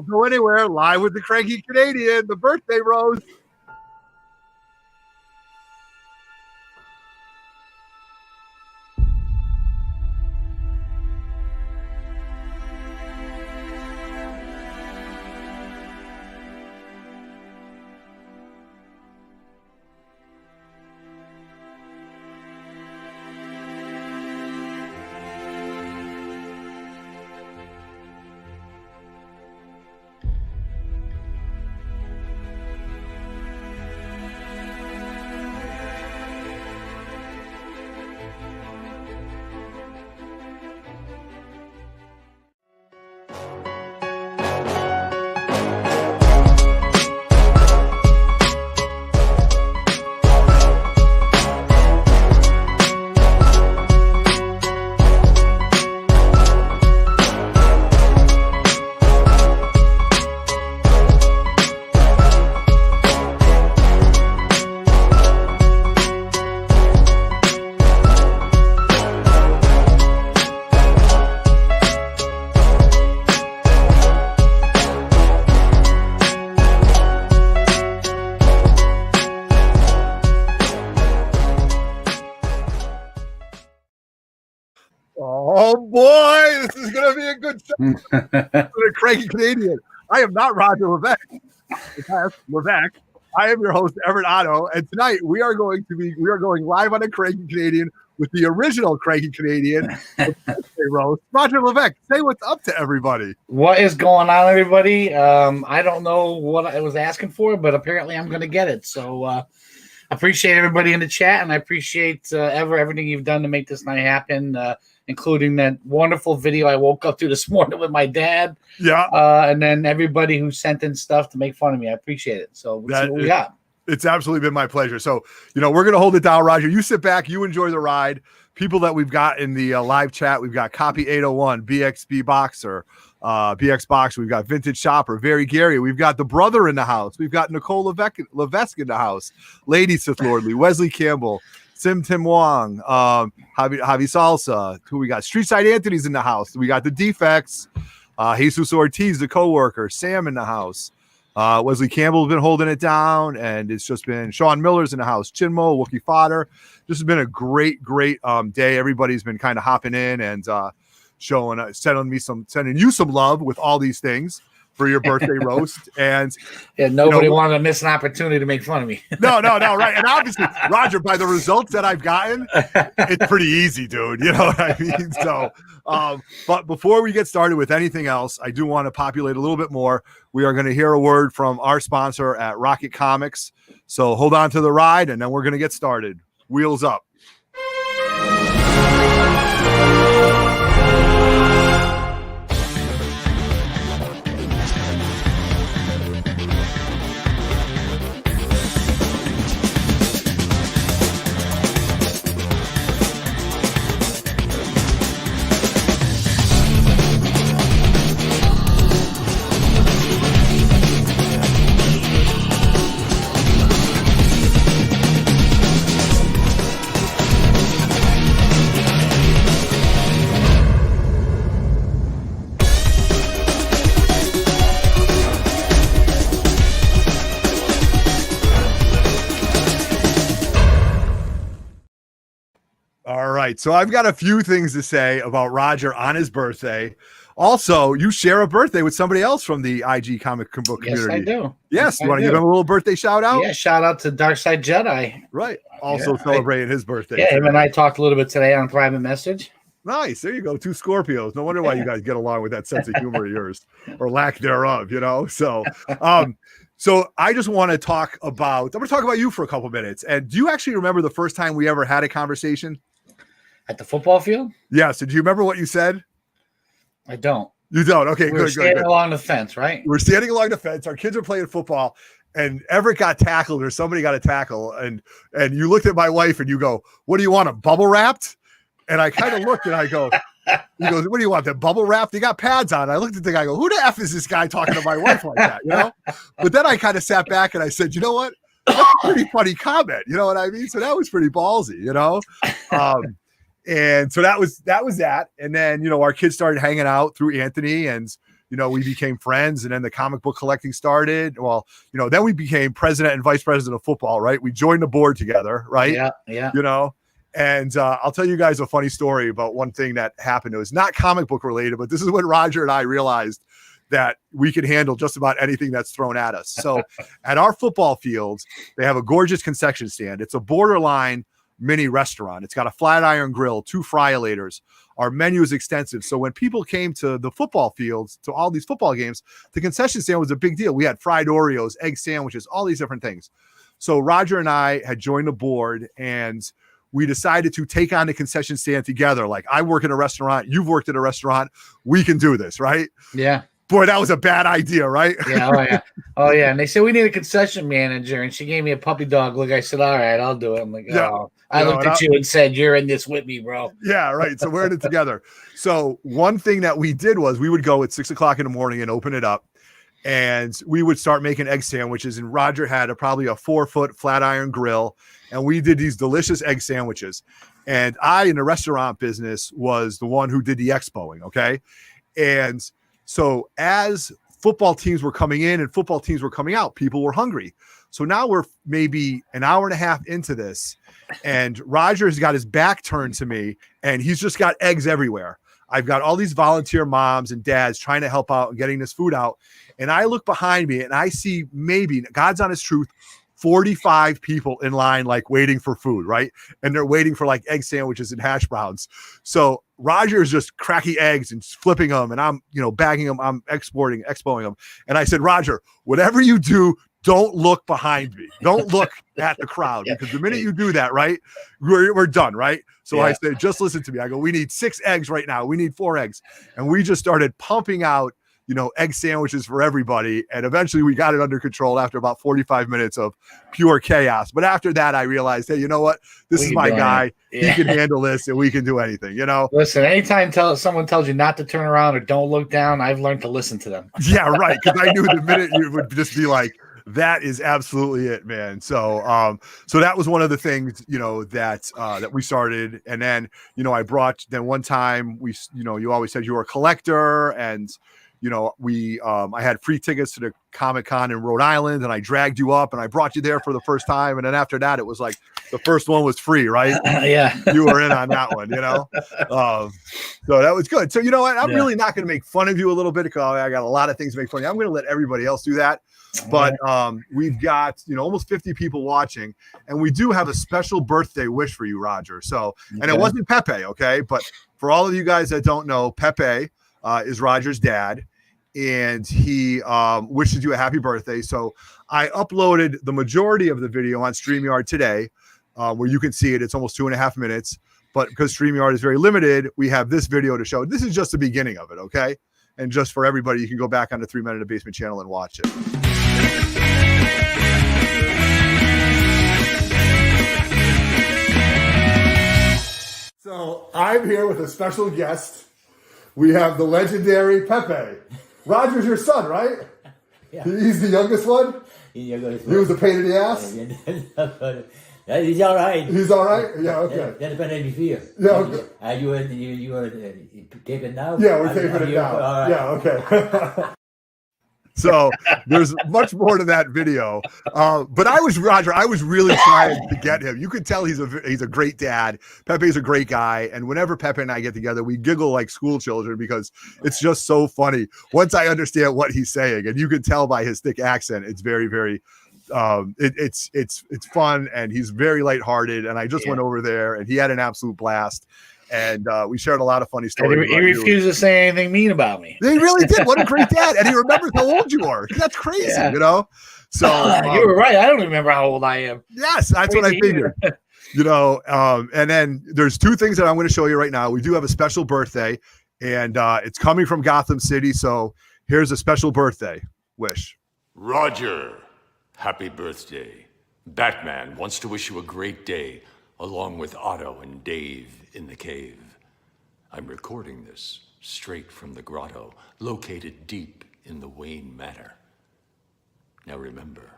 Don't go anywhere. Live with the Cranky Canadian, the birthday roast. Oh boy, this is going to be a good show. The Cranky Canadian. I am not Roger Levesque. I am your host, Everett Otto, and tonight we are going live on a Cranky Canadian with the original Cranky Canadian roast. Roger Levesque, say what's up to everybody. What is going on, everybody? I don't know what I was asking for, but apparently I'm going to get it. So I appreciate everybody in the chat, and I appreciate everything you've done to make this night happen, including that wonderful video I woke up to this morning with my dad. Yeah. And then everybody who sent in stuff to make fun of me. I appreciate it. So let's see what we got. It's absolutely been my pleasure. So, we're going to hold it down, Roger. You sit back. You enjoy the ride. People that we've got in the live chat, we've got Copy 801, BXB Boxer, BX Boxer. We've got Vintage Shopper, Very Gary. We've got the brother in the house. We've got Nicole Levesque in the house. Lady Sith Lordly, Wesley Campbell, Sim Tim Wong, Javi Salsa. Who we got? Streetside Anthony's in the house. We got the Defects. Jesus Ortiz, the co-worker. Sam in the house. Wesley Campbell's been holding it down, and it's just been Sean Miller's in the house. Chinmo, Wookie Fodder. This has been a great day. Everybody's been kind of hopping in and sending you some love with all these things for your birthday roast. And nobody wanted to miss an opportunity to make fun of me. No, right. And obviously, Roger, by the results that I've gotten, it's pretty easy, dude. You know what I mean? So, but before we get started with anything else, I do want to populate a little bit more. We are going to hear a word from our sponsor at Rocket Comics. So hold on to the ride, and then we're going to get started. Wheels up. All right. So I've got a few things to say about Roger on his birthday. Also, you share a birthday with somebody else from the IG comic book community. Yes, I do. Yes. You want to give him a little birthday shout out? Yeah. Shout out to Darkside Jedi. Right. Also celebrating his birthday. Yeah. Him and I talked a little bit today on private message. Nice. There you go. 2 Scorpios. No wonder why you guys get along with that sense of humor of yours, or lack thereof, So, so I just want to talk about, I'm going to talk about you for a couple minutes. And do you actually remember the first time we ever had a conversation? At the football field? Yes. So do you remember what you said? I don't. You don't? Okay, We're standing along the fence, right? We're standing along the fence. Our kids are playing football, and Everett got tackled, or somebody got a tackle, and you looked at my wife and you go, "What do you want? A bubble wrapped?" And I kind of looked and I go, he goes, "What do you want? That bubble wrap? They got pads on." I looked at the guy, I go, "Who the F is this guy talking to my wife like that?" But then I kind of sat back and I said, "You know what? That's a pretty funny comment." You know what I mean? So that was pretty ballsy, And so that was that. And then, our kids started hanging out through Anthony, and, we became friends, and then the comic book collecting started. Well, then we became president and vice president of football, right? We joined the board together, right? Yeah. And I'll tell you guys a funny story about one thing that happened. It was not comic book related, but this is when Roger and I realized that we could handle just about anything that's thrown at us. So at our football fields, they have a gorgeous concession stand. It's a borderline mini restaurant. It's got a flat iron grill, 2 fryolators. Our menu is extensive. So when people came to the football fields, to all these football games, the concession stand was a big deal. We had fried Oreos, egg sandwiches, all these different things. So Roger and I had joined the board, and we decided to take on the concession stand together. Like, I work in a restaurant, you've worked at a restaurant, we can do this, right? Yeah. Boy, that was a bad idea, right? Yeah. Oh yeah. And they said we need a concession manager, and she gave me a puppy dog look. I said, all right, I'll do it. I'm like, oh. I looked at you and said, you're in this with me, bro. Yeah, right. So we're in it together. So one thing that we did was we would go at 6 o'clock in the morning and open it up, and we would start making egg sandwiches. And Roger had probably a 4-foot flat iron grill, and we did these delicious egg sandwiches. And I, in the restaurant business, was the one who did the expoing. Okay. And so as football teams were coming in and football teams were coming out, people were hungry. So now we're maybe an hour and a half into this, and Roger's got his back turned to me, and he's just got eggs everywhere. I've got all these volunteer moms and dads trying to help out and getting this food out. And I look behind me and I see, maybe, God's honest truth, 45 people in line, like waiting for food, right? And they're waiting for like egg sandwiches and hash browns. So Roger is just cracking eggs and flipping them, and I'm, bagging them, I'm expoing them. And I said, Roger, whatever you do, don't look behind me. Don't look at the crowd, because the minute you do that, right, we're done, right? So I said, just listen to me. I go, we need 6 eggs right now. We need 4 eggs. And we just started pumping out, egg sandwiches for everybody. And eventually we got it under control after about 45 minutes of pure chaos. But after that, I realized, hey, you know what? This is my guy. Yeah. He can handle this, and we can do anything, Listen, anytime someone tells you not to turn around or don't look down, I've learned to listen to them. Yeah, right. Because I knew the minute you would just be like, that is absolutely it, man. So, so that was one of the things, that we started. And then, I brought, then one time you always said you were a collector, and, I had free tickets to the Comic-Con in Rhode Island, and I dragged you up and I brought you there for the first time. And then after that, it was like the first one was free, right? Yeah. You were in on that one, so that was good. So, you know what? I'm really not going to make fun of you a little bit, because I got a lot of things to make fun of you. I'm going to let everybody else do that. But we've got, almost 50 people watching, and we do have a special birthday wish for you, Roger. So, and it wasn't Pepe, okay? But for all of you guys that don't know, Pepe is Roger's dad, and he wishes you a happy birthday. So I uploaded the majority of the video on StreamYard today, where you can see it. It's almost 2.5 minutes, but because StreamYard is very limited, we have this video to show. This is just the beginning of it, okay? And just for everybody, you can go back on the 3 Men in the Basement channel and watch it. So I'm here with a special guest. We have the legendary Pepe. Roger's your son, right? Yeah. He's the youngest one? He was a pain in the ass? Yeah, he's all right. He's all right? Yeah, okay. That depends on how you feel. Yeah, okay. You taping now? Yeah, we're taping it now. Right. Yeah, okay. So there's much more to that video. But I was really trying to get him. You could tell he's a great dad. Pepe's a great guy. And whenever Pepe and I get together, we giggle like school children, because it's just so funny. Once I understand what he's saying, and you can tell by his thick accent, it's very, very, it's fun, and he's very lighthearted. And I just went over there, and he had an absolute blast. And we shared a lot of funny stories. He refused to say anything mean about me. He really did. What a great dad. And he remembers how old you are. That's crazy, So you were right. I don't remember how old I am. Yes, that's what I figured. And then there's 2 things that I'm going to show you right now. We do have a special birthday, and it's coming from Gotham City. So here's a special birthday wish. Roger, happy birthday. Batman wants to wish you a great day, along with Otto and Dave in the cave. I'm recording this straight from the grotto, located deep in the Wayne Manor. Now remember,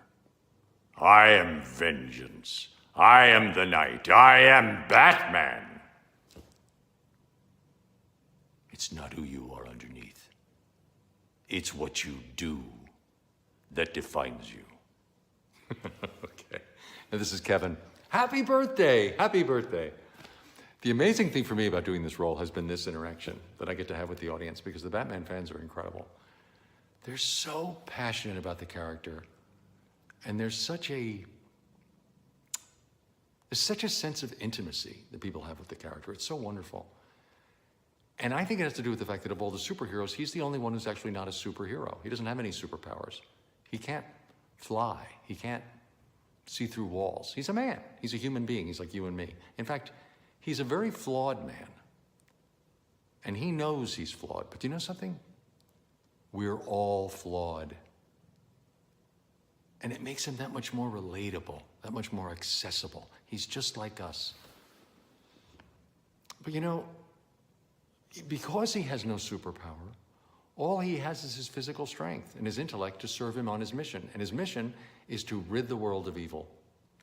I am vengeance. I am the night. I am Batman. It's not who you are underneath. It's what you do that defines you. Okay. Now, this is Kevin. Happy birthday. Happy birthday. The amazing thing for me about doing this role has been this interaction that I get to have with the audience, because the Batman fans are incredible. They're so passionate about the character, and there's such a sense of intimacy that people have with the character. It's so wonderful. And I think it has to do with the fact that of all the superheroes, he's the only one who's actually not a superhero. He doesn't have any superpowers. He can't fly. He can't see through walls. He's a man. He's a human being. He's like you and me. In fact, he's a very flawed man. And he knows he's flawed. But do you know something? We're all flawed. And it makes him that much more relatable, that much more accessible. He's just like us. But you know, because he has no superpower, all he has is his physical strength and his intellect to serve him on his mission. And his mission is to rid the world of evil,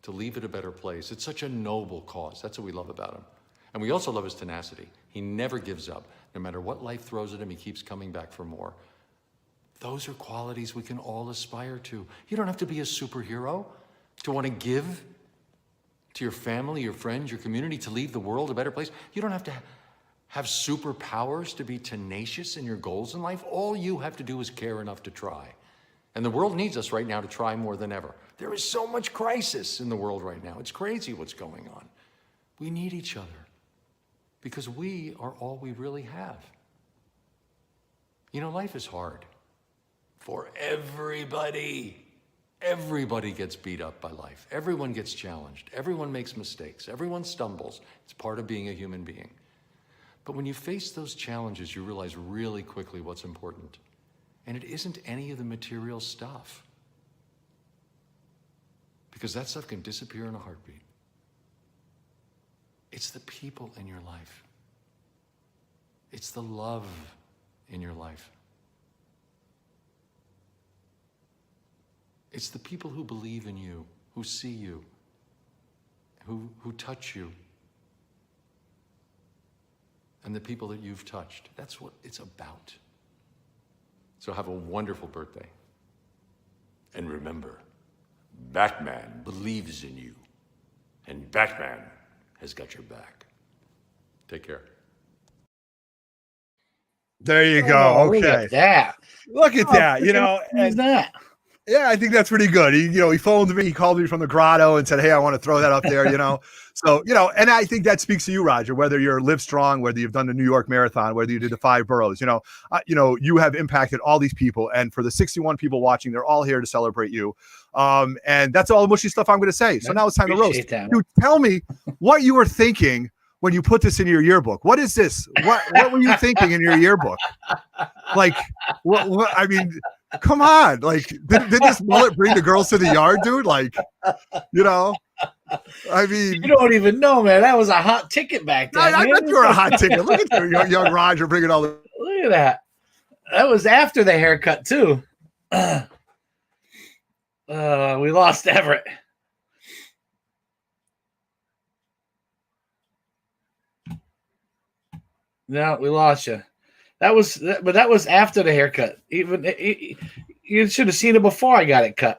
to leave it a better place. It's such a noble cause. That's what we love about him. And we also love his tenacity. He never gives up. No matter what life throws at him, he keeps coming back for more. Those are qualities we can all aspire to. You don't have to be a superhero to want to give to your family, your friends, your community, to leave the world a better place. You don't have to have superpowers to be tenacious in your goals in life. All you have to do is care enough to try. And the world needs us right now to try more than ever. There is so much crisis in the world right now. It's crazy what's going on. We need each other because we are all we really have. You know, life is hard for everybody. Everybody gets beat up by life. Everyone gets challenged. Everyone makes mistakes. Everyone stumbles. It's part of being a human being. But when you face those challenges, you realize really quickly what's important. And it isn't any of the material stuff. Because that stuff can disappear in a heartbeat. It's the people in your life. It's the love in your life. It's the people who believe in you, who see you, who touch you. And the people that you've touched. That's what it's about. So have a wonderful birthday. And remember, Batman believes in you. And Batman has got your back. Take care. There you go. Oh, Okay. Look at that. Look at that. You know, Who's that? yeah, I think that's pretty good. He phoned me, he called me from the grotto and said, hey, I want to throw that up there, So, and I think that speaks to you, Roger, whether you're Live Strong, whether you've done the New York Marathon, whether you did the 5 boroughs, you have impacted all these people. And for the 61 people watching, they're all here to celebrate you. And that's all the mushy stuff I'm going to say. So now it's time to roast. You tell me what you were thinking when you put this in your yearbook. What is this? What were you thinking in your yearbook? Like, what I mean, come on. Like, did this mullet bring the girls to the yard, dude? Like, I mean, you don't even know, man. That was a hot ticket back then. I bet you were a hot ticket. Look at you, young Roger, bringing all the. Look at that. That was after the haircut, too. We lost Everett. No, we lost you. That was after the haircut. You should have seen it before I got it cut.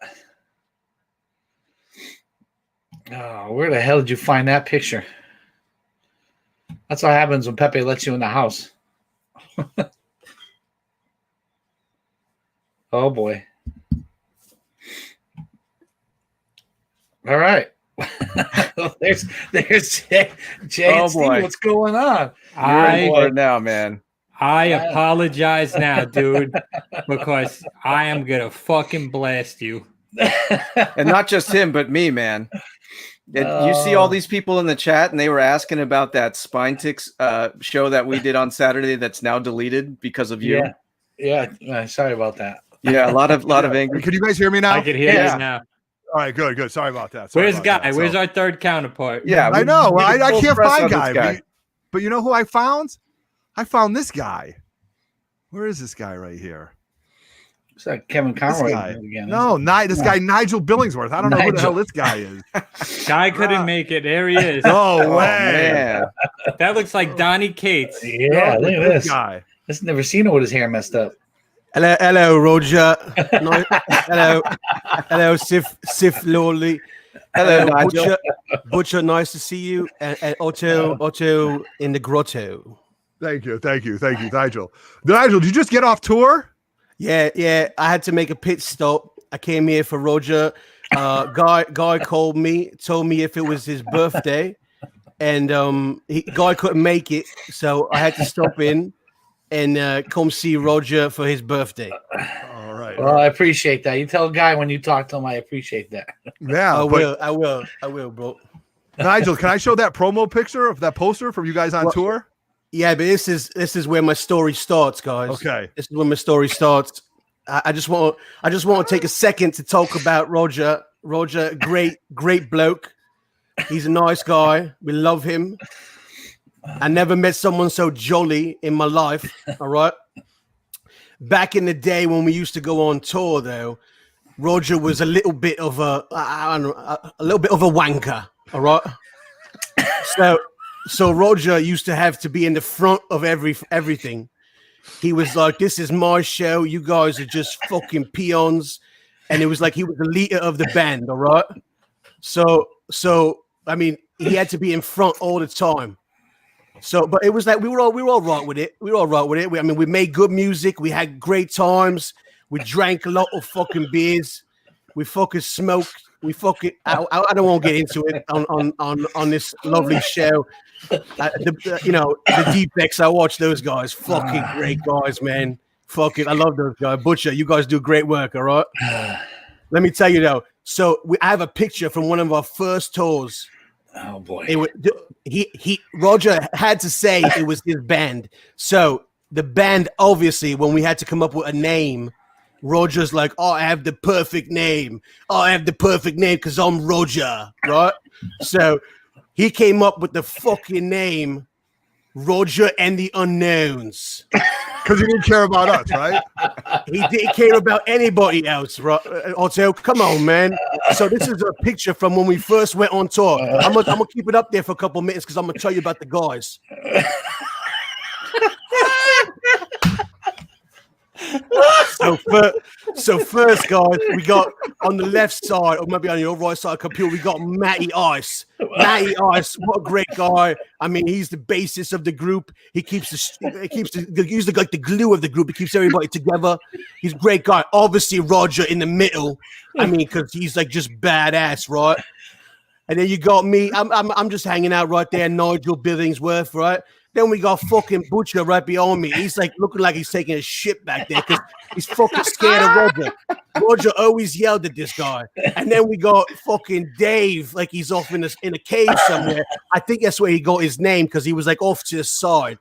Oh, where the hell did you find that picture? That's what happens when Pepe lets you in the house. Oh boy. All right. there's Jay and Steve. What's going on? Now, man. I apologize now, dude, because I am gonna fucking blast you. And not just him, but me, man. You see all these people in the chat, and they were asking about that Spine Ticks show that we did on Saturday that's now deleted because of you. Yeah. Sorry about that. Yeah, a lot of anger. Can you guys hear me now? I can hear you now. All right, good. Sorry about that. Where's Guy? Where's our third counterpart? Yeah, I know. Well, I can't find Guy. But you know who I found? I found this guy. Where is this guy right here? Is that Kevin Conroy again? No, this guy Nigel Billingsworth. I don't know who the hell this guy is. Guy couldn't make it. There he is. No way. Man. That looks like Donnie Cates. Yeah, look at this guy. I've never seen him with his hair messed up. Hello, Roger. Hello, Sif Lawley. Hello, Nigel. Butcher, nice to see you. And Otto in the grotto. Thank you, Nigel. Nigel, did you just get off tour? Yeah. I had to make a pit stop. I came here for Roger. Guy called me, told me if it was his birthday, and guy couldn't make it, so I had to stop in and come see Roger for his birthday. All right. Well, I appreciate that. You tell a guy when you talk to him, I appreciate that. Yeah, I will, bro. Nigel, can I show that promo picture of that poster from you guys on tour? Yeah, but this is where my story starts, guys. Okay. This is where my story starts. I just want to take a second to talk about Roger. Roger, great bloke. He's a nice guy. We love him. I never met someone so jolly in my life. All right. Back in the day when we used to go on tour, though, Roger was a little bit of a wanker. All right. So Roger used to have to be in the front of everything. He was like, "This is my show. You guys are just fucking peons." And it was like he was the leader of the band, all right? So I mean, he had to be in front all the time. So, but it was like we were all right with it. We were all right with it. We made good music. We had great times. We drank a lot of fucking beers. We fucking smoked. We fucking. I don't want to get into it on this lovely show. The Defects. I watch those guys. Fucking great guys, man. Fucking, I love those guys. Butcher, you guys do great work. All right. Let me tell you though. So I have a picture from one of our first tours. Oh boy. Roger had to say it was his band. So the band, obviously, when we had to come up with a name, Roger's like, "Oh, I have the perfect name. Oh, I have the perfect name because I'm Roger." Right. So he came up with the fucking name Roger and the Unknowns. Because he didn't care about us, right? He didn't care about anybody else, right? Otto, come on, man. So this is a picture from when we first went on tour. I'm gonna keep it up there for a couple of minutes because I'm gonna tell you about the guys. So first, guys, we got on the left side, or maybe on your right side of the computer, we got Matty Ice. Matty Ice, what a great guy! I mean, he's the bassist of the group. He's the glue of the group. He keeps everybody together. He's a great guy. Obviously, Roger in the middle. I mean, because he's like just badass, right? And then you got me. I'm just hanging out right there, Nigel Billingsworth, right? Then we got fucking Butcher right behind me. He's like looking like he's taking a shit back there because he's fucking scared of Roger. Roger always yelled at this guy. And then we got fucking Dave, like he's off in a cave somewhere. I think that's where he got his name because he was like off to the side.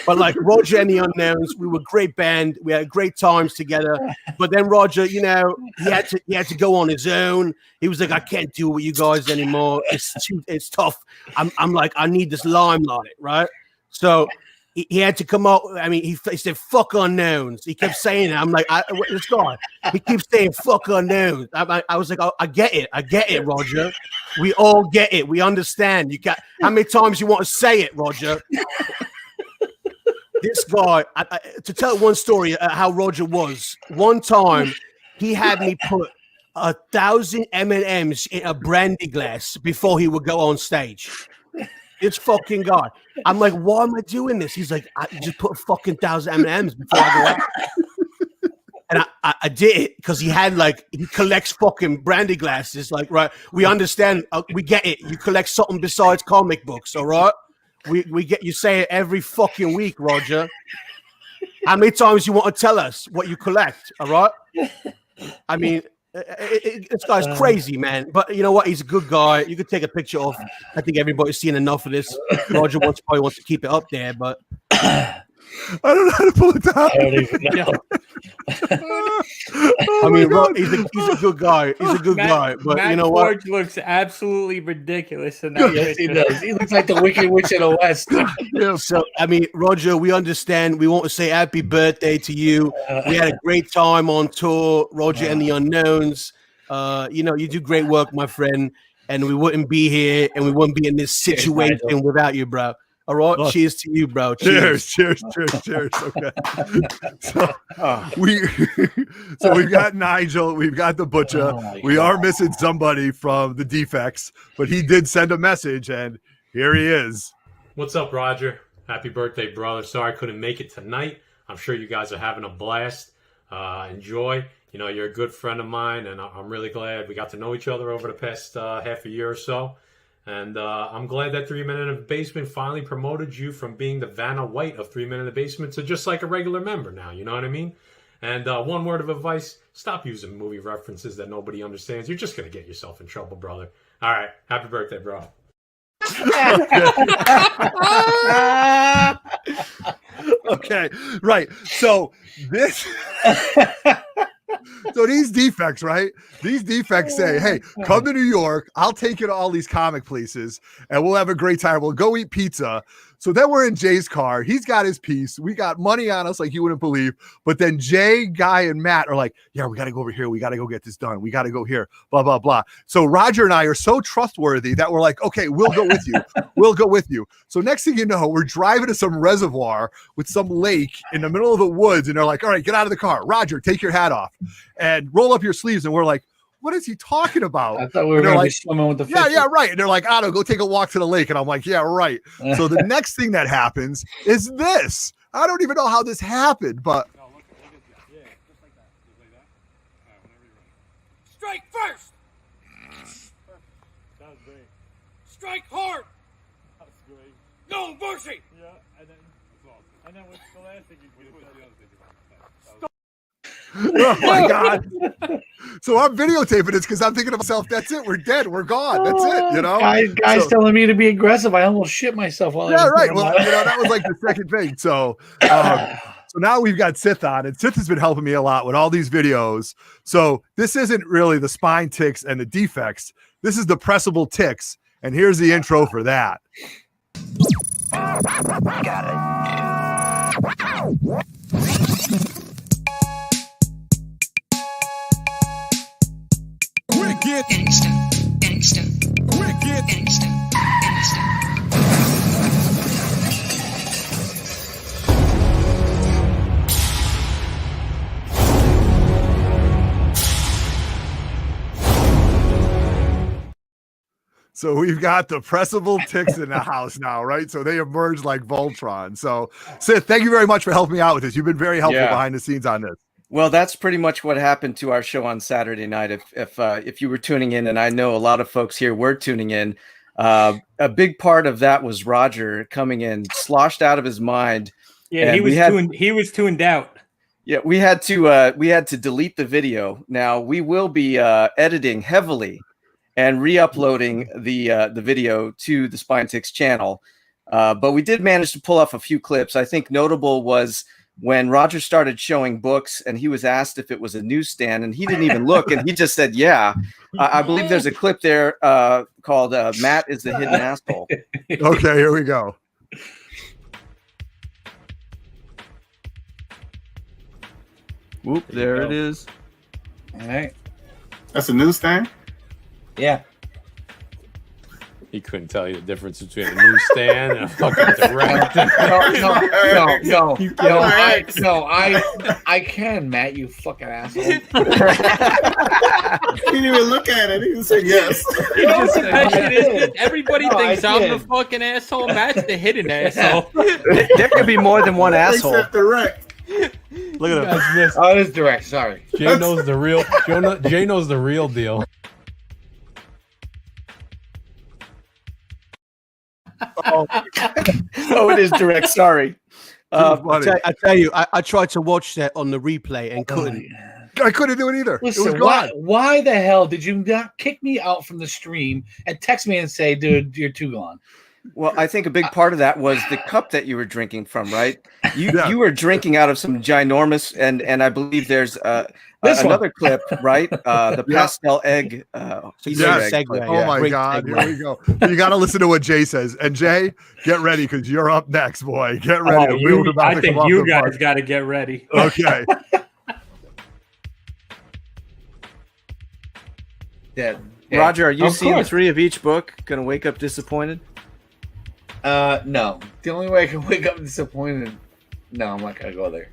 But like Roger and the Unknowns, we were a great band. We had great times together. But then Roger, he had to go on his own. He was like, "I can't do it with you guys anymore. It's tough. I'm like, I need this limelight, right?" So he had to come out. I mean, he said, "Fuck Unknowns." He kept saying it. I'm like, this guy, he keeps saying, "Fuck Unknowns." I was like, I get it, Roger. We all get it. We understand. You got how many times you want to say it, Roger? This guy, to tell one story, how Roger was. One time, he had me put 1,000 M&Ms in a brandy glass before he would go on stage. This fucking guy. I'm like, "Why am I doing this?" He's like, "I just put a fucking 1,000 M&Ms before I go out." And I did it because he collects fucking brandy glasses. Like, right, we understand, we get it. You collect something besides comic books, all right? We get you say it every fucking week, Roger. How many times you want to tell us what you collect, all right? I mean, this guy's crazy, man. But you know what? He's a good guy. You could take a picture of. I think everybody's seen enough of this. Roger probably wants to keep it up there, but I don't know how to pull it down. I don't even know. I mean, he's a good guy. He's a good guy. But Matt you know Forge what? looks absolutely ridiculous in that Yes, he picture. does. He looks like the Wicked Witch of the West. Yeah. So, I mean, Roger, we understand. We want to say happy birthday to you. We had a great time on tour, Roger and the Unknowns. You do great work, my friend, and we wouldn't be here and we wouldn't be in this situation without you, bro. All right. Oh. Cheers to you, bro. Cheers. Okay. So so we've got Nigel, we've got the butcher. We are missing somebody from the defects, but he did send a message, and here he is. What's up, Roger? Happy birthday, brother. Sorry I couldn't make it tonight. I'm sure you guys are having a blast. Enjoy. You know, you're a good friend of mine, and I'm really glad we got to know each other over the past half a year or so. And I'm glad that 3 Men in the Basement finally promoted you from being the Vanna White of 3 Men in the Basement to just like a regular member now. You know what I mean? And one word of advice, stop using movie references that nobody understands. You're just going to get yourself in trouble, brother. All right. Happy birthday, bro. Okay, right. So this so these defects, right? These defects say, hey, come to New York. I'll take you to all these comic places and we'll have a great time. We'll go eat pizza. So then we're in Jay's car. He's got his piece. We got money on us like you wouldn't believe. But then Jay, Guy, and Matt are like, yeah, we got to go over here. We got to go get this done. We got to go here, blah, blah, blah. So Roger and I are so trustworthy that we're like, okay, we'll go with you. We'll go with you. So next thing you know, we're driving to some reservoir with some lake in the middle of the woods. And they're like, all right, get out of the car. Roger, take your hat off and roll up your sleeves. And we're like, what is he talking about? I thought we were going to be swimming with the fish. Yeah, right. And they're like, Otto, go take a walk to the lake. And I'm like, yeah, right. So the next thing that happens is this. I don't even know how this happened, but. Strike first. That was great. Strike hard. That was great. No mercy. Yeah, and then what's the last thing you did? Oh my God. So I'm videotaping this because I'm thinking to myself, that's it. We're dead. We're gone. That's it. You know, guys telling me to be aggressive. I almost shit myself. While yeah, right. Well, you know, that was like the second thing. So, so now we've got Sith on, and Sith has been helping me a lot with all these videos. So this isn't really the spine ticks and the defects. This is the pressable ticks. And here's the intro for that. Got it. Wicked. Gangsta. Wicked. Gangsta. So we've got the pressable ticks in the house now, right? So they emerge like Voltron. So Sith, thank you very much for helping me out with this. You've been very helpful behind the scenes on this. Well, that's pretty much what happened to our show on Saturday night. If you were tuning in, and I know a lot of folks here were tuning in, a big part of that was Roger coming in, sloshed out of his mind. Yeah, he was tuned out. Yeah, we had to delete the video. Now we will be editing heavily and re-uploading the video to the Spine Ticks channel. But we did manage to pull off a few clips. I think notable was when Roger started showing books and he was asked if it was a newsstand, and he didn't even look, and he just said, yeah. I believe there's a clip there called Matt is the Hidden Asshole. Okay, here we go. Whoop, there it is. All right. That's a newsstand? Yeah. He couldn't tell you the difference between a newsstand and a fucking direct. I can, Matt, you fucking asshole. He didn't even look at it. He just said yes. You know what the best shit is? Everybody thinks I'm the fucking asshole. Matt's the hidden asshole. There could be more than one asshole. Except direct. Look at him. Oh, it is direct. Sorry. Jay knows the real. Jay knows the real deal. Oh, it is direct. Sorry. I tell you, I tried to watch that on the replay and couldn't. I couldn't do it either. Listen, it was gone. Why the hell did you not kick me out from the stream and text me and say, dude, you're too gone? Well, I think a big part of that was the cup that you were drinking from, right? You were drinking out of some ginormous, and I believe there's another clip, right? The pastel egg. Yes. Egg Oh my God! Segue. Here we go. You got to listen to what Jay says. And Jay, get ready because you're up next, boy. Get ready. I think you guys got to get ready. Okay. Dead. Roger, are you seeing 3 of each book? Gonna wake up disappointed? No. The only way I can wake up disappointed. No, I'm not gonna go there.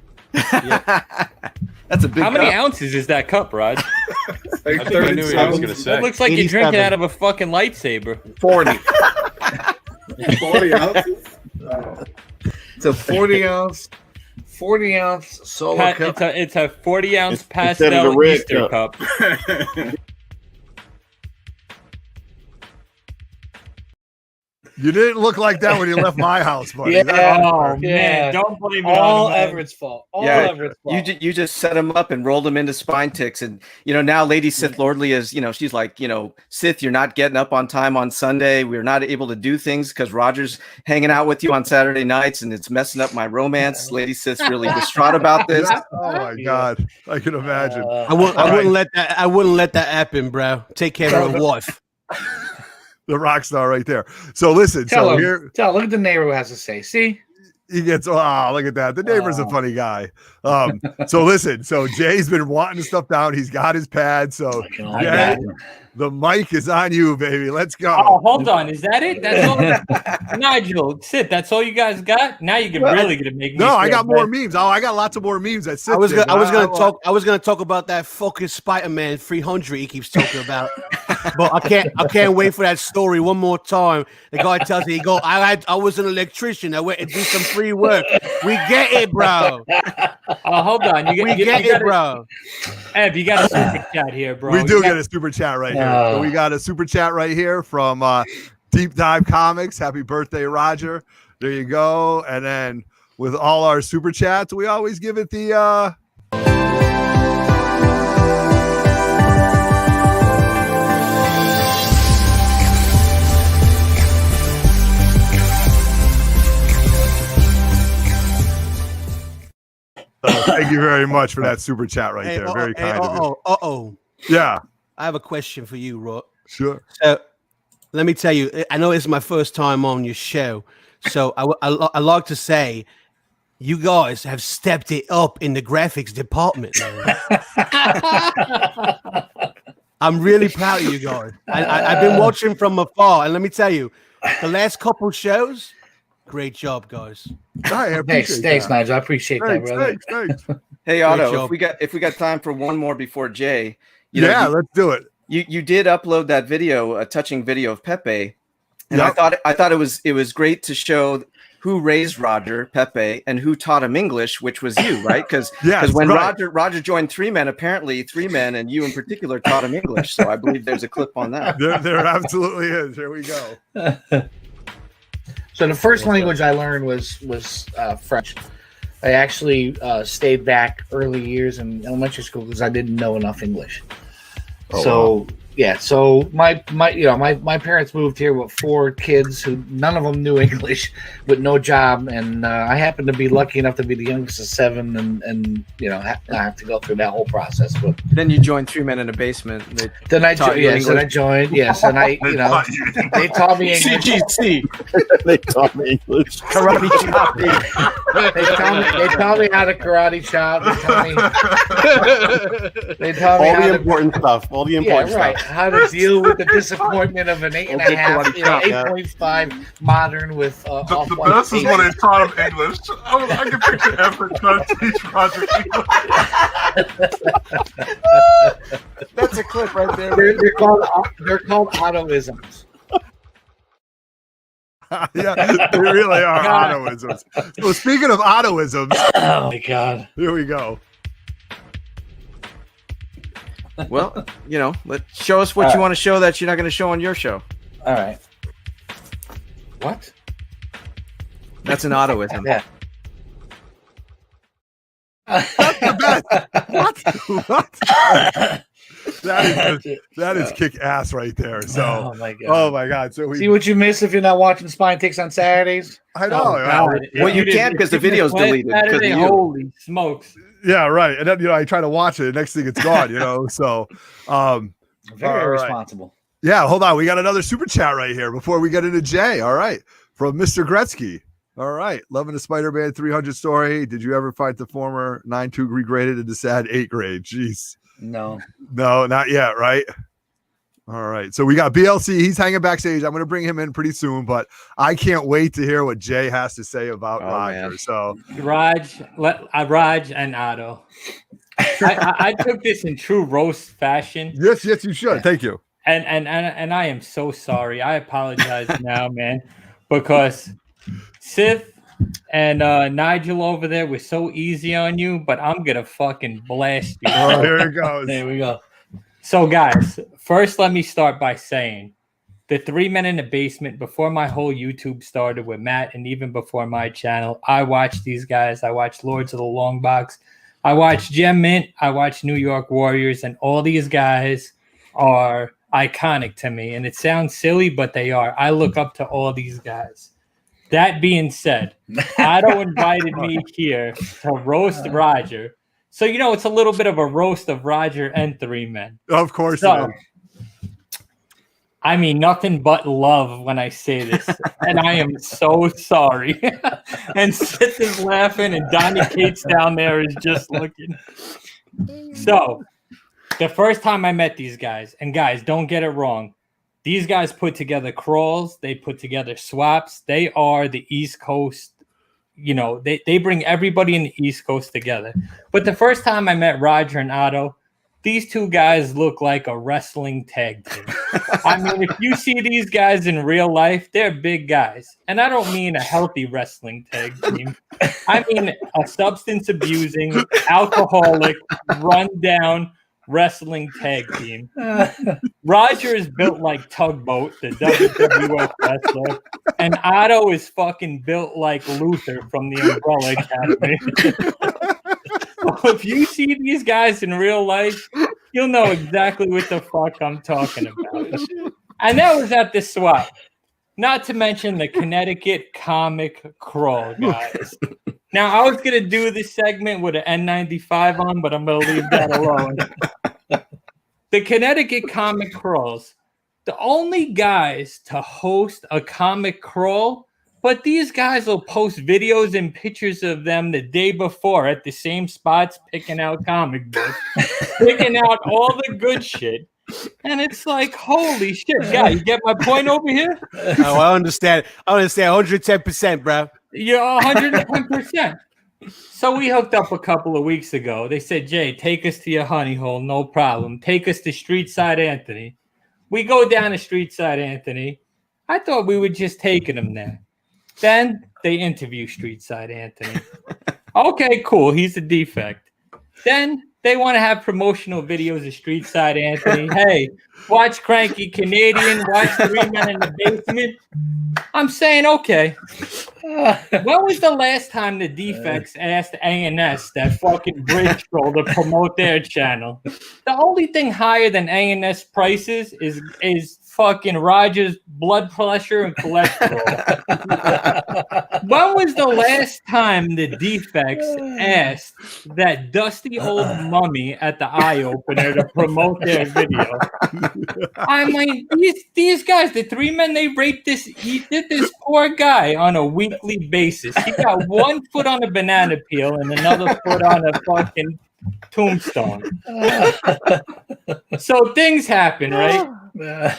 That's a big. How many cup. ounces is that cup, Rod? I think I knew what I was going to say. It looks like you're drinking out of a fucking lightsaber. 40. 40 ounces? It's a 40 ounce solo cup. It's a 40 ounce Instead of pastel the red Easter cup. cup. You didn't look like that when you left my house, buddy. Yeah. That's Oh unfair. man, don't blame it All on him, man. Everett's fault. Yeah, Everett's fault. you just set him up and rolled him into spine ticks, and now Lady Sith Lordly is she's like Sith, you're not getting up on time on Sunday. We're not able to do things because Roger's hanging out with you on Saturday nights, and it's messing up my romance. Lady Sith's really distraught about this. Oh my god, I can imagine. I wouldn't let that happen, bro. Take care of your wife. The rock star right there. So listen, Tell him. here Look at the neighbor who has to say. See? he gets. Oh, look at that. The neighbor's a funny guy. So listen. So Jay's been wanting stuff down. He's got his pad. So Jay, the mic is on you, baby. Let's go. Oh, hold on. Is that it? That's all. Nigel, Sid, that's all you guys got? Now you can really gonna make me. No, I feel got more bad. memes. Oh, I got lots of more memes. That I was gonna talk about that fucking Spider-Man 300 he keeps talking about. But I can't wait for that story one more time. The guy tells me, I was an electrician. I went and did some free work. We get it, bro. Oh, hold on. We get it, bro. Ev, you got a super chat here, bro. We do get a super chat right here. So we got a super chat right here from Deep Dive Comics. Happy birthday, Roger. There you go. And then with all our super chats, we always give it the thank you very much for that super chat right there. Very kind of you. Yeah. I have a question for you, Rod. Sure. So let me tell you, I know it's my first time on your show. So I like to say you guys have stepped it up in the graphics department, man. I'm really proud of you guys. I've been watching from afar, and let me tell you, the last couple shows, great job, guys. Thanks, Nigel. I appreciate that, brother. Thanks. Hey, Otto, if we got time for one more before Jay, let's do it. You did upload that video, a touching video of Pepe, and I thought it was great to show who raised Roger, Pepe, and who taught him English, which was you, right? Because when Roger joined Three Men, apparently Three Men and you in particular taught him English. So I believe there's a clip on that. There absolutely is. Here we go. So the first language I learned was French. I actually stayed back early years in elementary school because I didn't know enough English. So my parents moved here with 4 kids who none of them knew English, with no job, and I happened to be lucky enough to be the youngest of 7, and I have to go through that whole process. But then you joined Three Men in a Basement. I joined. Yes, and they taught me English. CGC. They taught me English. Karate chopping. They taught me how to karate chop. They taught me all the important stuff. All the important stuff. How to deal with the disappointment of an 8.5, 8.5 modern with the best is when they taught him English. I can picture effort trying to teach Roger English. That's a clip right there. They're called autoisms. Yeah, they really are autoisms. So speaking of autoisms, oh my god, here we go. Well, let's show us what you want to show that you're not going to show on your show. All right. What? That's an autoism. Yeah. That's the best. What? That is kick ass right there. So, oh my god. So see what you miss if you're not watching Spine Ticks on Saturdays. I know. Well, you can't because the video's deleted. Saturday, holy smokes. Yeah, right. And then I try to watch it. The next thing it's gone. So, very responsible. Yeah, hold on. We got another super chat right here before we get into Jay. All right, from Mr. Gretzky. All right, loving the Spider-Man 300 story. Did you ever fight the former 9-2 regraded into sad 8th grade? Jeez. No, not yet. Right. All right. So we got BLC. He's hanging backstage. I'm going to bring him in pretty soon, but I can't wait to hear what Jay has to say about Roger. Man. So Raj and Otto. I took this in true roast fashion. yes, you should. Thank you. And I am so sorry. I apologize now, man, because Sith and Nigel over there were so easy on you, but I'm gonna fucking blast you. Oh, here it goes. There we go. So, guys, first let me start by saying the 3 Men in the Basement, before my whole YouTube started with Matt, and even before my channel, I watched these guys. I watched Lords of the Long Box. I watched Gem Mint. I watched New York Warriors, and all these guys are iconic to me. And it sounds silly, but they are. I look up to all these guys. That being said, Otto invited me here to roast Roger. So, you know, it's a little bit of a roast of Roger and 3 Men. Of course. So, I mean, nothing but love when I say this. And I am so sorry. And Sith is laughing, and Donnie Cates down there is just looking. So, the first time I met these guys, and guys, don't get it wrong. These guys put together crawls. They put together swaps. They are the East Coast. You know, they bring everybody in the East Coast together. But the first time I met Roger and Otto, these two guys look like a wrestling tag team. I mean, if you see these guys in real life, they're big guys. And I don't mean a healthy wrestling tag team. I mean a substance abusing, alcoholic, rundown wrestling tag team. Roger is built like Tugboat, the WWF wrestler, and Otto is fucking built like Luther from the Umbrella Academy. So if you see these guys in real life, you'll know exactly what the fuck I'm talking about. And that was at the swap. Not to mention the Connecticut comic crawl, guys. Now, I was going to do this segment with an N95 on, but I'm going to leave that alone. The Connecticut comic crawls, the only guys to host a comic crawl, but these guys will post videos and pictures of them the day before at the same spots, picking out comic books, picking out all the good shit. And it's like, holy shit, guy, you get my point over here? Oh, I understand. 110%, bro. You're 110%. So we hooked up a couple of weeks ago. They said, Jay, take us to your honey hole. No problem. Take us to Street Side Anthony. We go down to Street Side Anthony. I thought we were just taking him there. Then they interview Street Side Anthony. Okay, cool. He's a defect. Then they want to have promotional videos of Street Side Anthony. Hey, watch KRANKY Canadian. Watch 3 Men in the Basement. I'm saying, okay. When was the last time the defects asked A&S, that fucking bridge troll, to promote their channel? The only thing higher than A&S prices is fucking Roger's blood pressure and cholesterol. When was the last time the defects asked that dusty old mummy at the eye opener to promote their video? I mean, these guys, the 3 Men, they raped this poor guy on a weekly basis. He got one foot on a banana peel and another foot on a fucking tombstone. So things happen, right?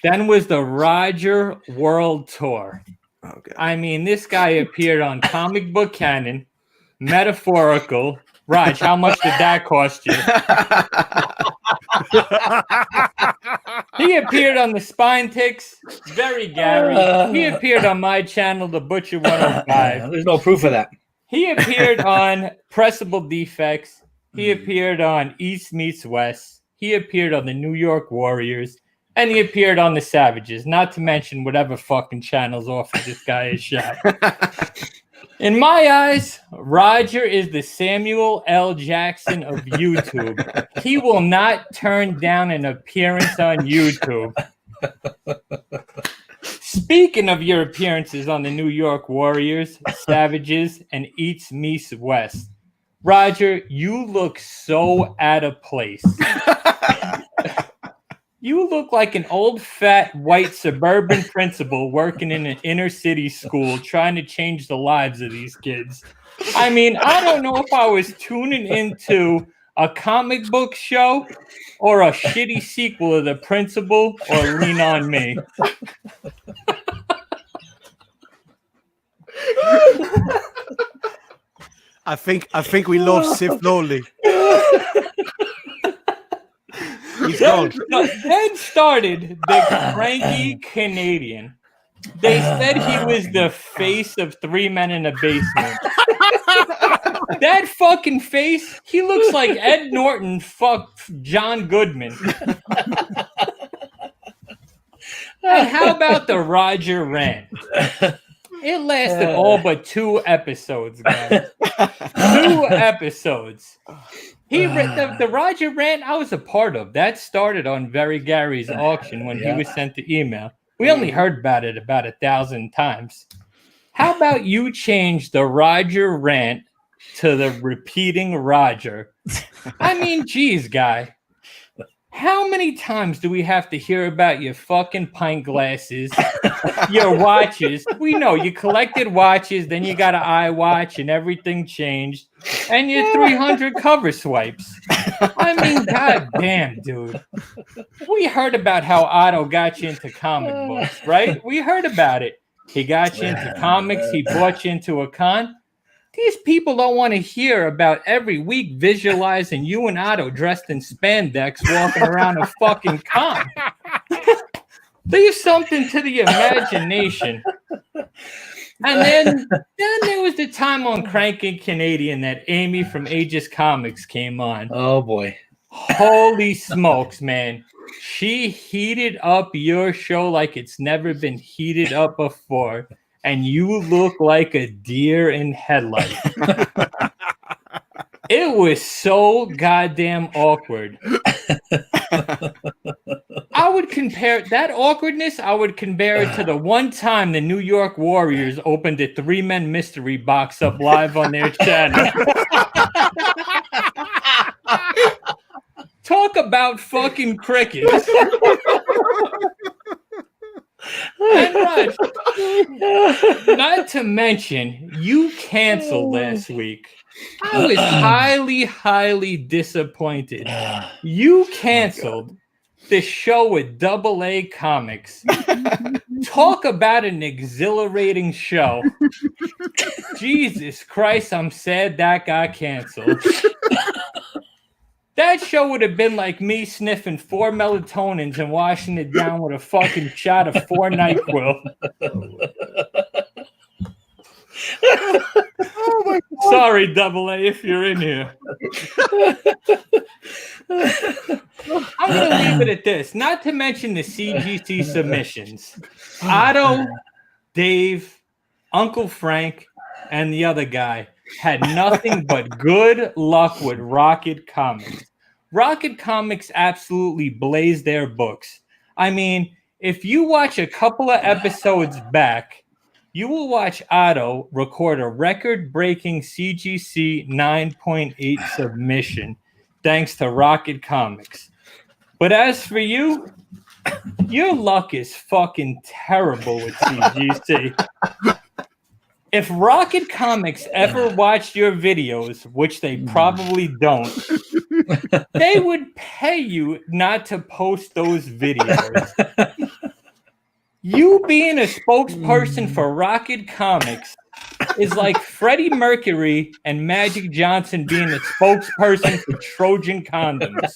Then was the Roger World Tour. Okay. I mean, this guy appeared on Comic Book Canon, Metaphorical. Raj, how much did that cost you? He appeared on the Spine Ticks, Very Gary. He appeared on my channel, The Butcher 105. There's no proof of that. He appeared on Pressable Deffects. He appeared on East Meets West. He appeared on the New York Warriors. And he appeared on the Savages, not to mention whatever fucking channels offered this guy a shot. In my eyes, Roger is the Samuel L. Jackson of YouTube. He will not turn down an appearance on YouTube. Speaking of your appearances on the New York Warriors, Savages, and Eats Meets West, Roger, you look so out of place. You look like an old, fat, white suburban principal working in an inner city school trying to change the lives of these kids. I mean, I don't know if I was tuning into a comic book show, or a shitty sequel of The Principal, or Lean on Me? I think we lost Sif Lowly. He's gone. Then started the KRANKY Canadian. They said he was the face of Three Men in a Basement. That fucking face, he looks like Ed Norton fucked John Goodman. And how about the Roger rant? It lasted all but 2 episodes, guys. 2 episodes. The Roger rant I was a part of. That started on Very Gary's auction when he was sent the email. We only heard about it about 1,000 times. How about you change the Roger rant to the repeating Roger? I mean, geez, guy. How many times do we have to hear about your fucking pint glasses, your watches? We know you collected watches, then you got an iWatch and everything changed, and your 300 cover swipes. I mean, goddamn, dude. We heard about how Otto got you into comic books, right? We heard about it. He got you into comics. He brought you into a con. These people don't want to hear about every week visualizing you and Otto dressed in spandex walking around a fucking con. Leave something to the imagination. And then there was the time on KRANKY Canadian that Amy from Aegis Comics came on. Oh, boy. Holy smokes, man. She heated up your show like it's never been heated up before. And you look like a deer in headlights. It was so goddamn awkward. I would compare that awkwardness. I would compare it to the one time the New York Warriors opened a 3-Men mystery box up live on their channel. Talk about fucking crickets. And Raj, not to mention, you canceled last week. I was highly, highly disappointed. You canceled the show with AA Comics. Talk about an exhilarating show. Jesus Christ, I'm sad that got canceled. That show would have been like me sniffing 4 melatonins and washing it down with a fucking shot of 4 NyQuil. Oh my God. Sorry, AA, if you're in here. I'm going to leave it at this. Not to mention the CGC submissions. Otto, Dave, Uncle Frank, and the other guy had nothing but good luck with Rocket Comics. Rocket Comics absolutely blazed their books. I mean, if you watch a couple of episodes back, you will watch Otto record a record-breaking CGC 9.8 submission thanks to Rocket Comics. But as for you, your luck is fucking terrible with CGC. If Rocket Comics ever watched your videos, which they probably don't, they would pay you not to post those videos. You being a spokesperson for Rocket Comics is like Freddie Mercury and Magic Johnson being a spokesperson for Trojan condoms.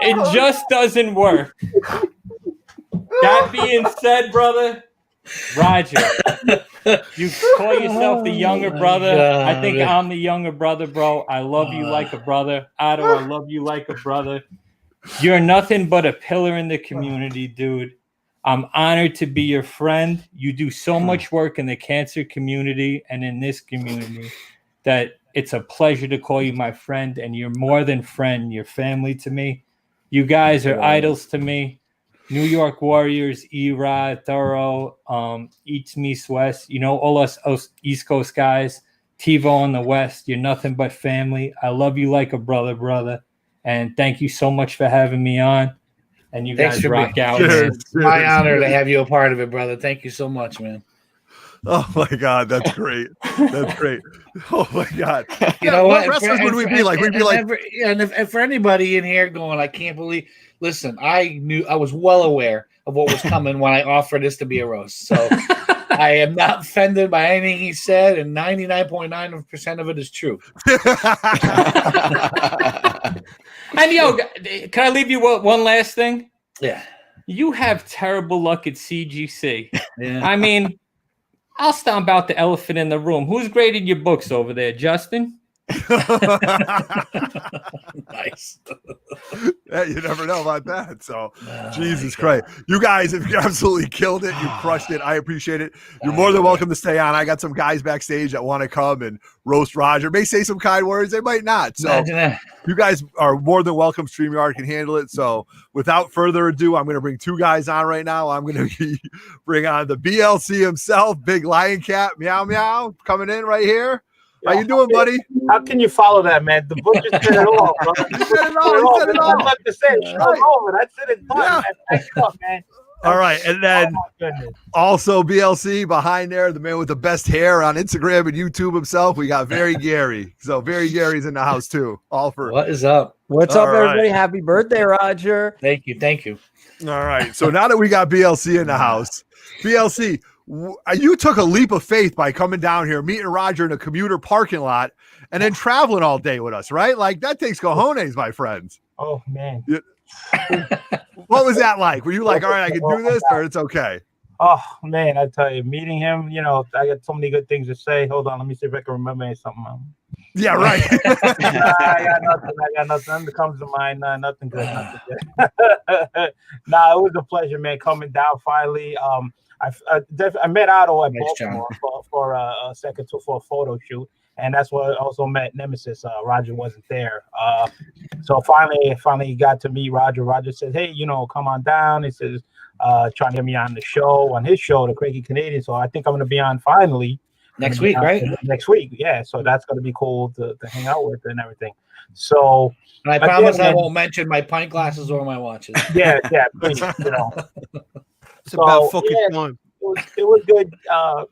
It just doesn't work. That being said, brother, Roger, you call yourself the younger brother. God. I think I'm the younger brother, bro. I love you like a brother. Otto, I love you like a brother. You're nothing but a pillar in the community, dude. I'm honored to be your friend. You do so much work in the cancer community and in this community that it's a pleasure to call you my friend, and you're more than friend. You're family to me. You guys are idols to me. New York Warriors, E-Rod, Thoro, Eats Meets West, you know, all us East Coast guys, TiVo on the West, you're nothing but family. I love you like a brother. And thank you so much for having me on. And you guys rock out. It's my honor to have you a part of it, brother. Thank you so much, man. Oh my God, that's great. That's great. Oh my God. You know what? wrestlers would we be like? We'd be like, and for anybody in here going, I can't believe. Listen, I was well aware of what was coming when I offered this to be a roast. So I am not offended by anything he said, and 99.9% of it is true. And yo, can I leave you one last thing? Yeah. You have terrible luck at CGC. Yeah. I mean, I'll stomp out the elephant in the room. Who's graded your books over there, Justin? Nice. Yeah, you never know about that. So, Jesus Christ. You guys have absolutely killed it. You crushed it. I appreciate it. You're more than welcome to stay on. I got some guys backstage that want to come and roast Roger. May say some kind words. They might not. So, you guys are more than welcome. StreamYard can handle it. So, without further ado, I'm going to bring two guys on right now. I'm going to bring on the BLC himself, Big Lion Cat, Meow Meow, coming in right here. How you doing, buddy? How can you follow that, man? The book just said it all, bro. He said it all. He said it all. That's to say. That's it. It's done, man. Thank you, man. All right, and then also BLC behind there, the man with the best hair on Instagram and YouTube himself. We got Very Gary. So Very Gary's in the house too. All for what is up? What's up, everybody? Happy birthday, Roger. Thank you. Thank you. All right. So now that we got BLC in the house, BLC, you took a leap of faith by coming down here, meeting Roger in a commuter parking lot, and then traveling all day with us, right? Like that takes cojones, my friends. Oh man. What was that like? Were you like, all right, I can do this, or it's okay? Oh man, I tell you, meeting him, you know, I got so many good things to say. Hold on, let me see if I can remember something. Yeah, right. I got nothing that comes to mind. Nothing good. Nothing good. It was a pleasure, man, coming down finally. I met Otto at Baltimore for a second for a photo shoot, and that's where I also met Nemesis. Roger wasn't there, so finally got to meet Roger. Roger said, "Hey, you know, come on down." He says, "Trying to get me on his show, the KRANKY Canadian." So I think I'm going to be on finally next week, right? Next week, yeah. So that's going to be cool to hang out with and everything. So, and I promise I won't mention my pint glasses or my watches. Yeah, please, you know. It's about fucking fun. It was good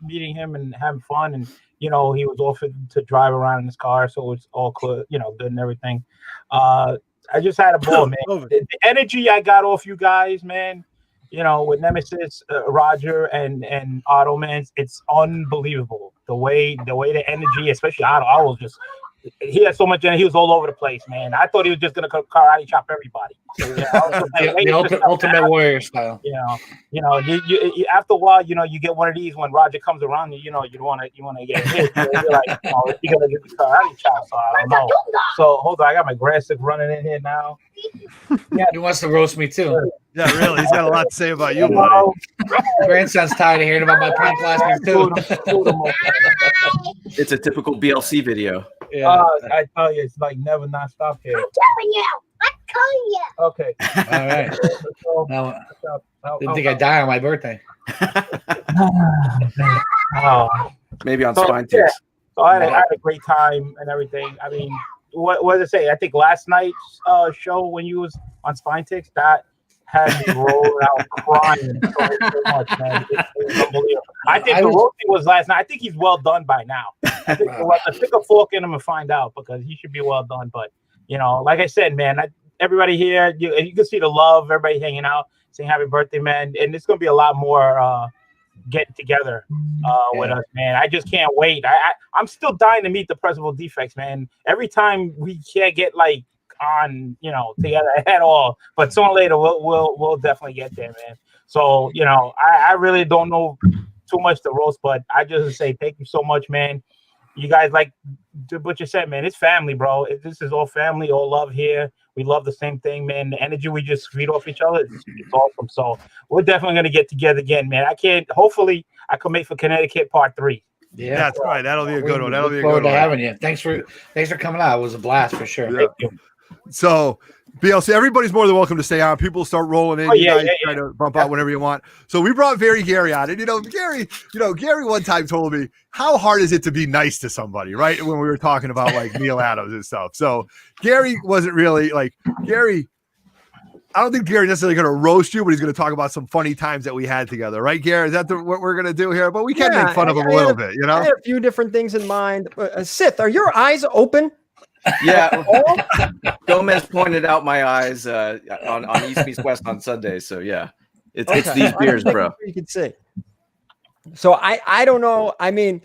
meeting him and having fun, and you know he was offered to drive around in his car, so it's all good, you know, good and everything. I just had a ball, man. The energy I got off you guys, man. You know, with Nemesis, Roger, and Otto, man, it's unbelievable. The way the energy, especially Otto, I was just. He had so much energy. He was all over the place, man. I thought he was just gonna karate chop everybody. So, yeah, the ultimate warrior style. You know, you after a while, you know, you get one of these when Roger comes around. You know, you want to get hit. So you're like, oh, you're gonna get the karate chop. So I don't know. So hold on, I got my grandson running in here now. Yeah, he wants to roast me too. Yeah, really. He's got a lot to say about you, buddy. Grandson's tired of hearing about my pint glasses too. It's a typical BLC video. Yeah. I tell you, it's like never not stop here. I'm telling you. Okay. All right. Didn't think I'd die on my birthday. Maybe on so, Spine Ticks. So I had a great time and everything. I mean, what did I say? I think last night's show when you was on Spine Ticks, that had me rolling out crying so much, man. It was unbelievable. I think the roasting was last night. I think he's well done by now. I think let's stick a fork in him and find out, because he should be well done. But you know, like I said, man, everybody here, you can see the love, everybody hanging out, saying happy birthday, man. And it's gonna be a lot more getting together with us, man. I just can't wait. I'm still dying to meet the Pressable Deffects, man. Every time we can't get like on, you know, together at all, but sooner or later we'll definitely get there, man. So you know, I really don't know too much to roast, but I just say thank you so much, man. You guys, like what you said, man, it's family, bro. This is all family, all love here. We love the same thing, man. The energy we just feed off each other, it's awesome. So we're definitely gonna get together again, man. Hopefully I can make for Connecticut Part 3. Yeah, that's right. That'll be a good one. That'll be a good one. Having you. Thanks for coming out. It was a blast for sure. Yeah. Thank you. So BLC, everybody's more than welcome to stay on. People start rolling in. You guys try to bump out whenever you want. So we brought Very Gary on, and Gary one time told me, how hard is it to be nice to somebody, right? When we were talking about like Neil Adams and stuff. So Gary wasn't really like Gary. I don't think Gary's necessarily going to roast you, but he's going to talk about some funny times that we had together, right, Gary? Is that what we're going to do here? But we can make fun of him a little bit, you know. I had a few different things in mind. Sith, are your eyes open? Yeah. Gomez pointed out my eyes on East Meets West on Sunday. So yeah, it's these beers, bro. You can see. So I don't know. I mean,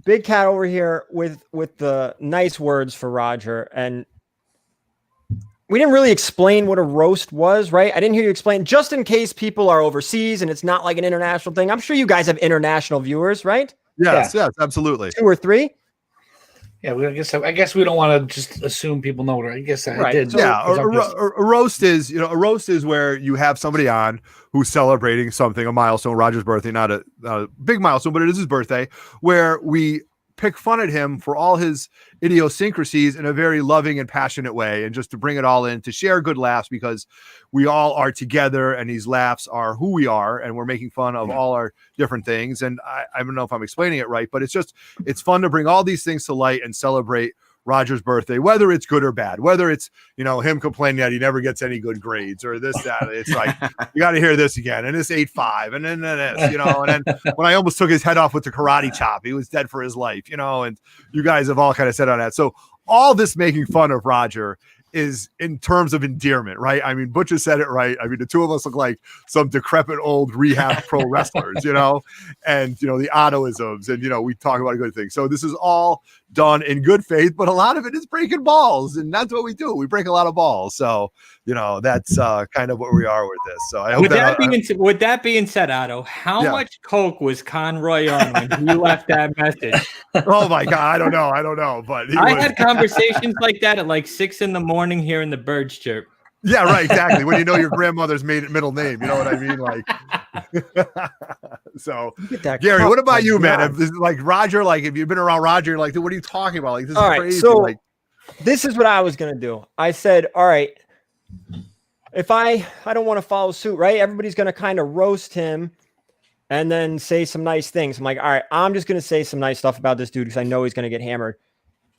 Big Cat over here with the nice words for Roger, and we didn't really explain what a roast was, right? I didn't hear you explain, just in case people are overseas and it's not like an international thing. I'm sure you guys have international viewers, right? Yes, absolutely. 2 or 3. Yeah, I guess we don't want to just assume people know what. I guess I did. So, yeah, a roast is, you know, a roast is where you have somebody on who's celebrating something, a milestone, Roger's birthday, not a big milestone, but it is his birthday, where we pick fun at him for all his idiosyncrasies in a very loving and passionate way, and just to bring it all in, to share good laughs, because we all are together and these laughs are who we are, and we're making fun of all our different things. And I don't know if I'm explaining it right, but it's fun to bring all these things to light and celebrate Roger's birthday, whether it's good or bad, whether it's, you know, him complaining that he never gets any good grades or this, that. It's like, you got to hear this again, and this 8.5, and then this, you know, and then when I almost took his head off with the karate chop, he was dead for his life, you know, and you guys have all kind of said on that. So all this making fun of Roger is in terms of endearment, right? I mean, Butcher said it right. I mean, the two of us look like some decrepit old rehab pro wrestlers, you know, and, you know, the Ottoisms, and, you know, we talk about good things. So this is all done in good faith, but a lot of it is breaking balls, and that's what we do. We break a lot of balls. So, you know, that's kind of where we are with this. So I hope with that being said, Otto, how much coke was Conroy on when he left that message? Oh my God, I don't know, but I had conversations like that at like 6 a.m. here in the birds chirp. Yeah, right, exactly. When you know your grandmother's middle name, you know what I mean? Like, so Gary, what about you, man? If, like Roger, like if you've been around Roger, you're like, dude, what are you talking about? Like, this is crazy. So like, this is what I was gonna do. I said, all right, if I don't want to follow suit, right? Everybody's gonna kind of roast him and then say some nice things. I'm like, all right, I'm just gonna say some nice stuff about this dude because I know he's gonna get hammered.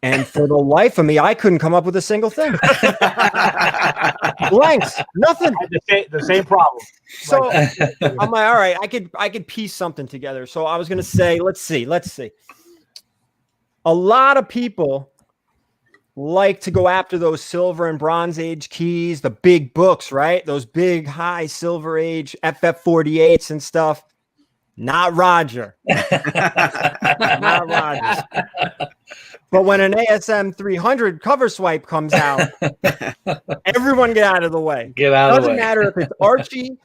And for the life of me, I couldn't come up with a single thing. Blanks, nothing. The same problem. So I'm like, all right, I could piece something together. So I was gonna say, let's see. A lot of people like to go after those silver and bronze age keys, the big books, right? Those big high silver age FF48s and stuff. Not Roger. Not Roger. But when an ASM 300 cover swipe comes out, everyone get out of the way. Get out of the way. Doesn't matter if it's Archie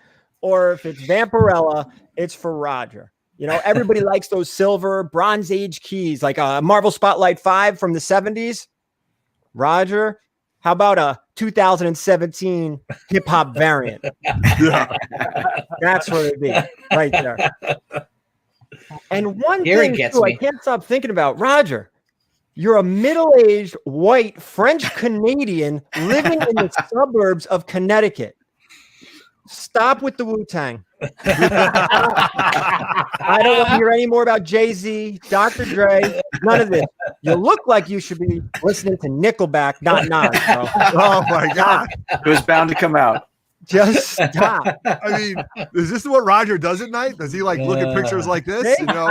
or if it's Vampirella, it's for Roger. You know, everybody likes those silver, bronze age keys, like a Marvel Spotlight 5 from the 70s. Roger, how about a 2017 hip hop variant? Yeah. That's what it'd be right there. And one Here thing too, I can't stop thinking about, Roger. You're a middle-aged white French Canadian living in the suburbs of Connecticut. Stop with the Wu-Tang. I don't want to hear any more about Jay-Z, Dr. Dre, none of this. You look like you should be listening to Nickelback, not Nas, bro. Oh my God. It was bound to come out. Just stop. I mean, is this what Roger does at night? Does he like look at pictures like this? You know,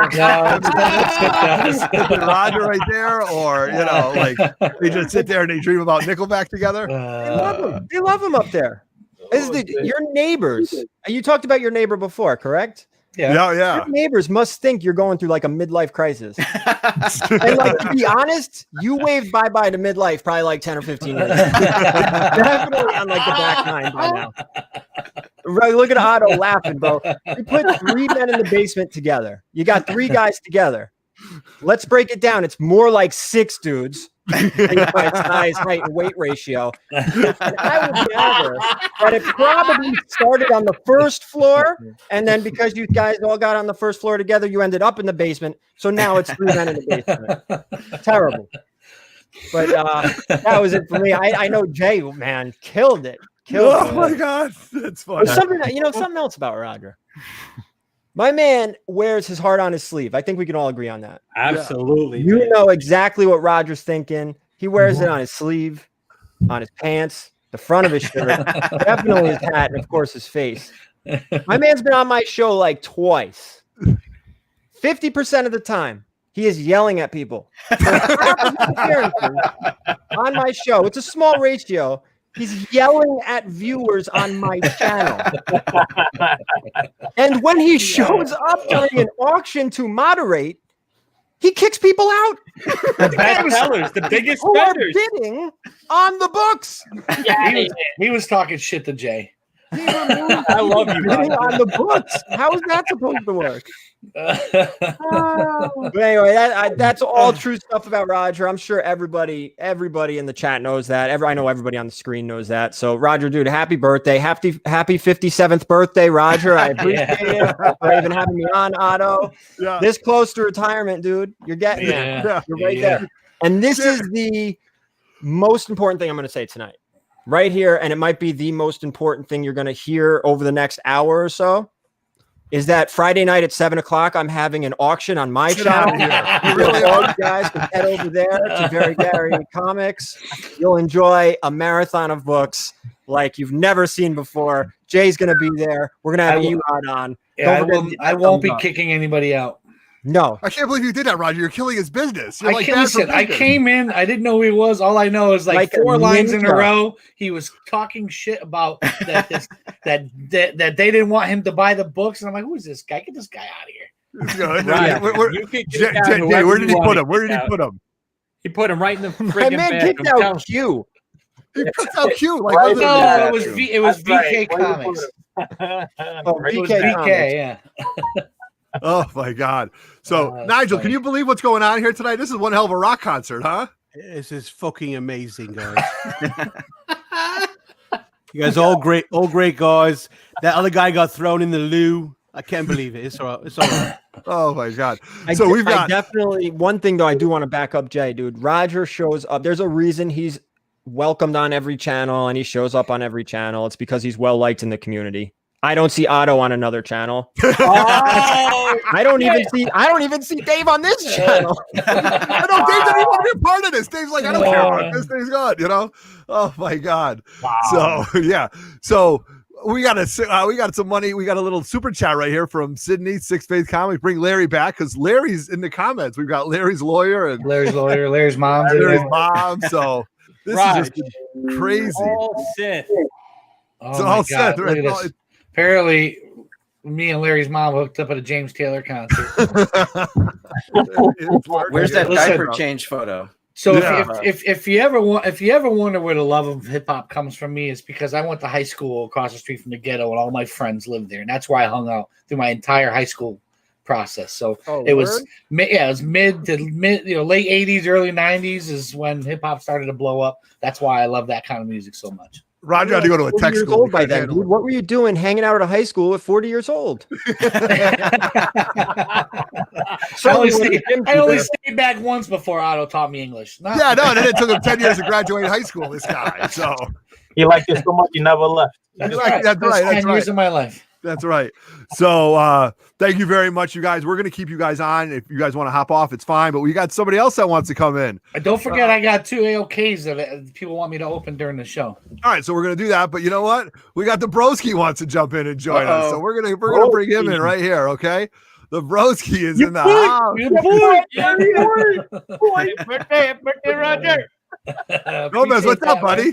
Roger right there, or you know, like they just sit there and they dream about Nickelback together. They love him up there. Your neighbors. You talked about your neighbor before, correct? Yeah. Your neighbors must think you're going through like a midlife crisis. And like, to be honest, you waved bye-bye to midlife probably like 10 or 15 years. Definitely on like the back nine by now. Right, look at Otto laughing, bro. You put 3 men in the basement together. You got 3 guys together. Let's break it down. It's more like 6 dudes. By size, height, and weight ratio. And I would gather that it probably started on the first floor, and then because you guys all got on the first floor together, you ended up in the basement. So now it's 3 men in the basement. Terrible. But that was it for me. I know Jay, man, killed it. My God, that's funny. Something else about Roger. My man wears his heart on his sleeve. I think we can all agree on that. Absolutely. You know exactly what Roger's thinking. He wears it on his sleeve, on his pants, the front of his shirt, definitely his hat, and of course his face. My man's been on my show like twice. 50% of the time, he is yelling at people. For half of his appearances on my show, it's a small ratio. He's yelling at viewers on my channel. And when he shows up during an auction to moderate, he kicks people out. The best sellers, the biggest who are spenders. bidding on the books. Yeah, he was talking shit to Jay. I love you, Bidding Roger. on the books. How is that supposed to work? But anyway, that's all true stuff about Roger. I'm sure everybody in the chat knows that. I know everybody on the screen knows that. So, Roger, dude, happy birthday. Happy 57th birthday, Roger. I appreciate it for even having me on, Otto. Yeah. This close to retirement, dude. You're getting there. You're right there. And this is the most important thing I'm going to say tonight. Right here, and it might be the most important thing you're going to hear over the next hour or so, is that Friday night at 7 o'clock, I'm having an auction on my channel. You really all you guys can head over there to Very Gary Comics. You'll enjoy a marathon of books like you've never seen before. Jay's going to be there. We're going to have Elon on. Yeah, I won't be kicking anybody out. No. I can't believe you did that, Roger. You're killing his business. You're I came in. I didn't know who he was. All I know is like 4 lines in a row. He was talking shit about that they didn't want him to buy the books, and I'm like, who is this guy? Get this guy out of here. Right. Jay, where did he put him? Where did he put him? He put him right in the My friggin' man bag. kicked out Q. He puts out Q. Like, No, other than it was VK Comics. Oh, It was VK VK, Comics. yeah. Oh my God! So Nigel, can you believe what's going on here tonight? This is one hell of a rock concert, huh? This is fucking amazing, guys. You guys all great guys. That other guy got thrown in the loo. I can't believe it. It's all right. It's all right. Oh my God! I definitely one thing though. I do want to back up Jay, dude. Roger shows up. There's a reason he's welcomed on every channel and he shows up on every channel. It's because he's well liked in the community. I don't see Otto on another channel. I don't even see Dave on this channel. I know Dave doesn't even want to be a part of this. Dave's like, I don't care about this. Dave's gone. You know? Oh my God! Wow. So yeah. So we got some money. We got a little super chat right here from Sydney, Sixth Faith Comics. Bring Larry back because Larry's in the comments. We've got Larry's lawyer and Larry's mom. Larry's mom. So this is just crazy. All Sith. Oh It's my all God, set. look at Right? this. Apparently, me and Larry's mom hooked up at a James Taylor concert. Where's that Listen, diaper change photo? So if you ever wonder where the love of hip hop comes from me, is because I went to high school across the street from the ghetto, and all my friends lived there, and that's where I hung out through my entire high school process. So it was mid to late 80s, early 90s is when hip hop started to blow up. That's why I love that kind of music so much. Roger had to go to a tech years school. old by then, dude. What were you doing hanging out at a high school at 40 years old? I only stayed back once before Otto taught me English. And then it took him 10 years to graduate high school, this guy. So he liked it so much he never left. that's right. That's 10 right. years of my life. That's right. So thank you very much, you guys. We're going to keep you guys on. If you guys want to hop off, it's fine. But we got somebody else that wants to come in. Don't forget, I got 2 AOKs that people want me to open during the show. All right, so we're going to do that. But you know what? We got the Broski wants to jump in and join us. So we're gonna bring him in right here, okay? The Broski is in the house. Birthday, Roger. Gomez, what's up, buddy?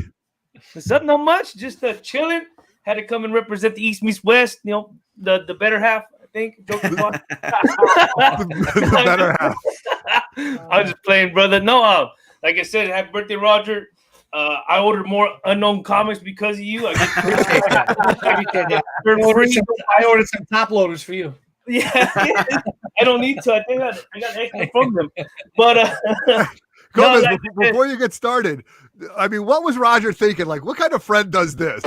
What's up? Not much. Just chilling. Had to come and represent the East meets West. You know, the better half. I think. the better half. I was just playing, brother. No, like I said, happy birthday, Roger. I ordered more Unknown comics because of you. I ordered some top loaders for you. Yeah, I don't need to. I think I got extra from them. But Gomez, before you get started, I mean, what was Roger thinking? Like, what kind of friend does this?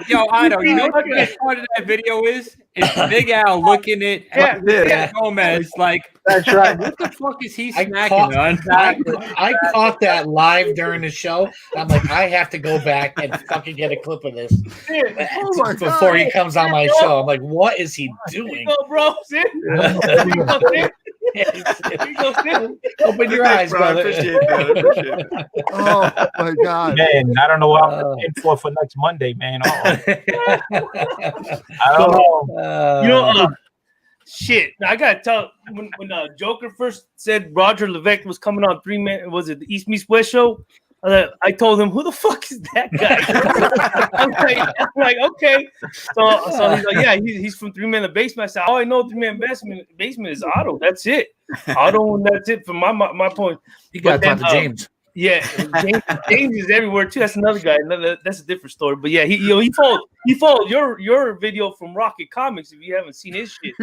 Yo, Otto, you know what the best part of that video is? It's Big Al looking at Gomez like, that's right. What the fuck is he snacking on? I caught that live during the show. I'm like, I have to go back and fucking get a clip of this before he comes on my show. I'm like, what is he doing? Bro, open your eyes, brother. Appreciate that. Oh my god, man! I don't know what I'm in for next Monday, man. I don't know. Shit. I gotta tell when Joker first said Roger Levesque was coming on 3 Man, was it the East Meets West show? I told him, who the fuck is that guy? I'm like, okay. So he's like, yeah, he's from 3 Man in the Basement. I said, all I know 3 Man basement is Otto. That's it. Otto, and that's it from my point. You gotta talk to James. Yeah, James is everywhere too. That's another guy. That's a different story. But yeah, he followed your video from Rocket Comics. If you haven't seen his shit,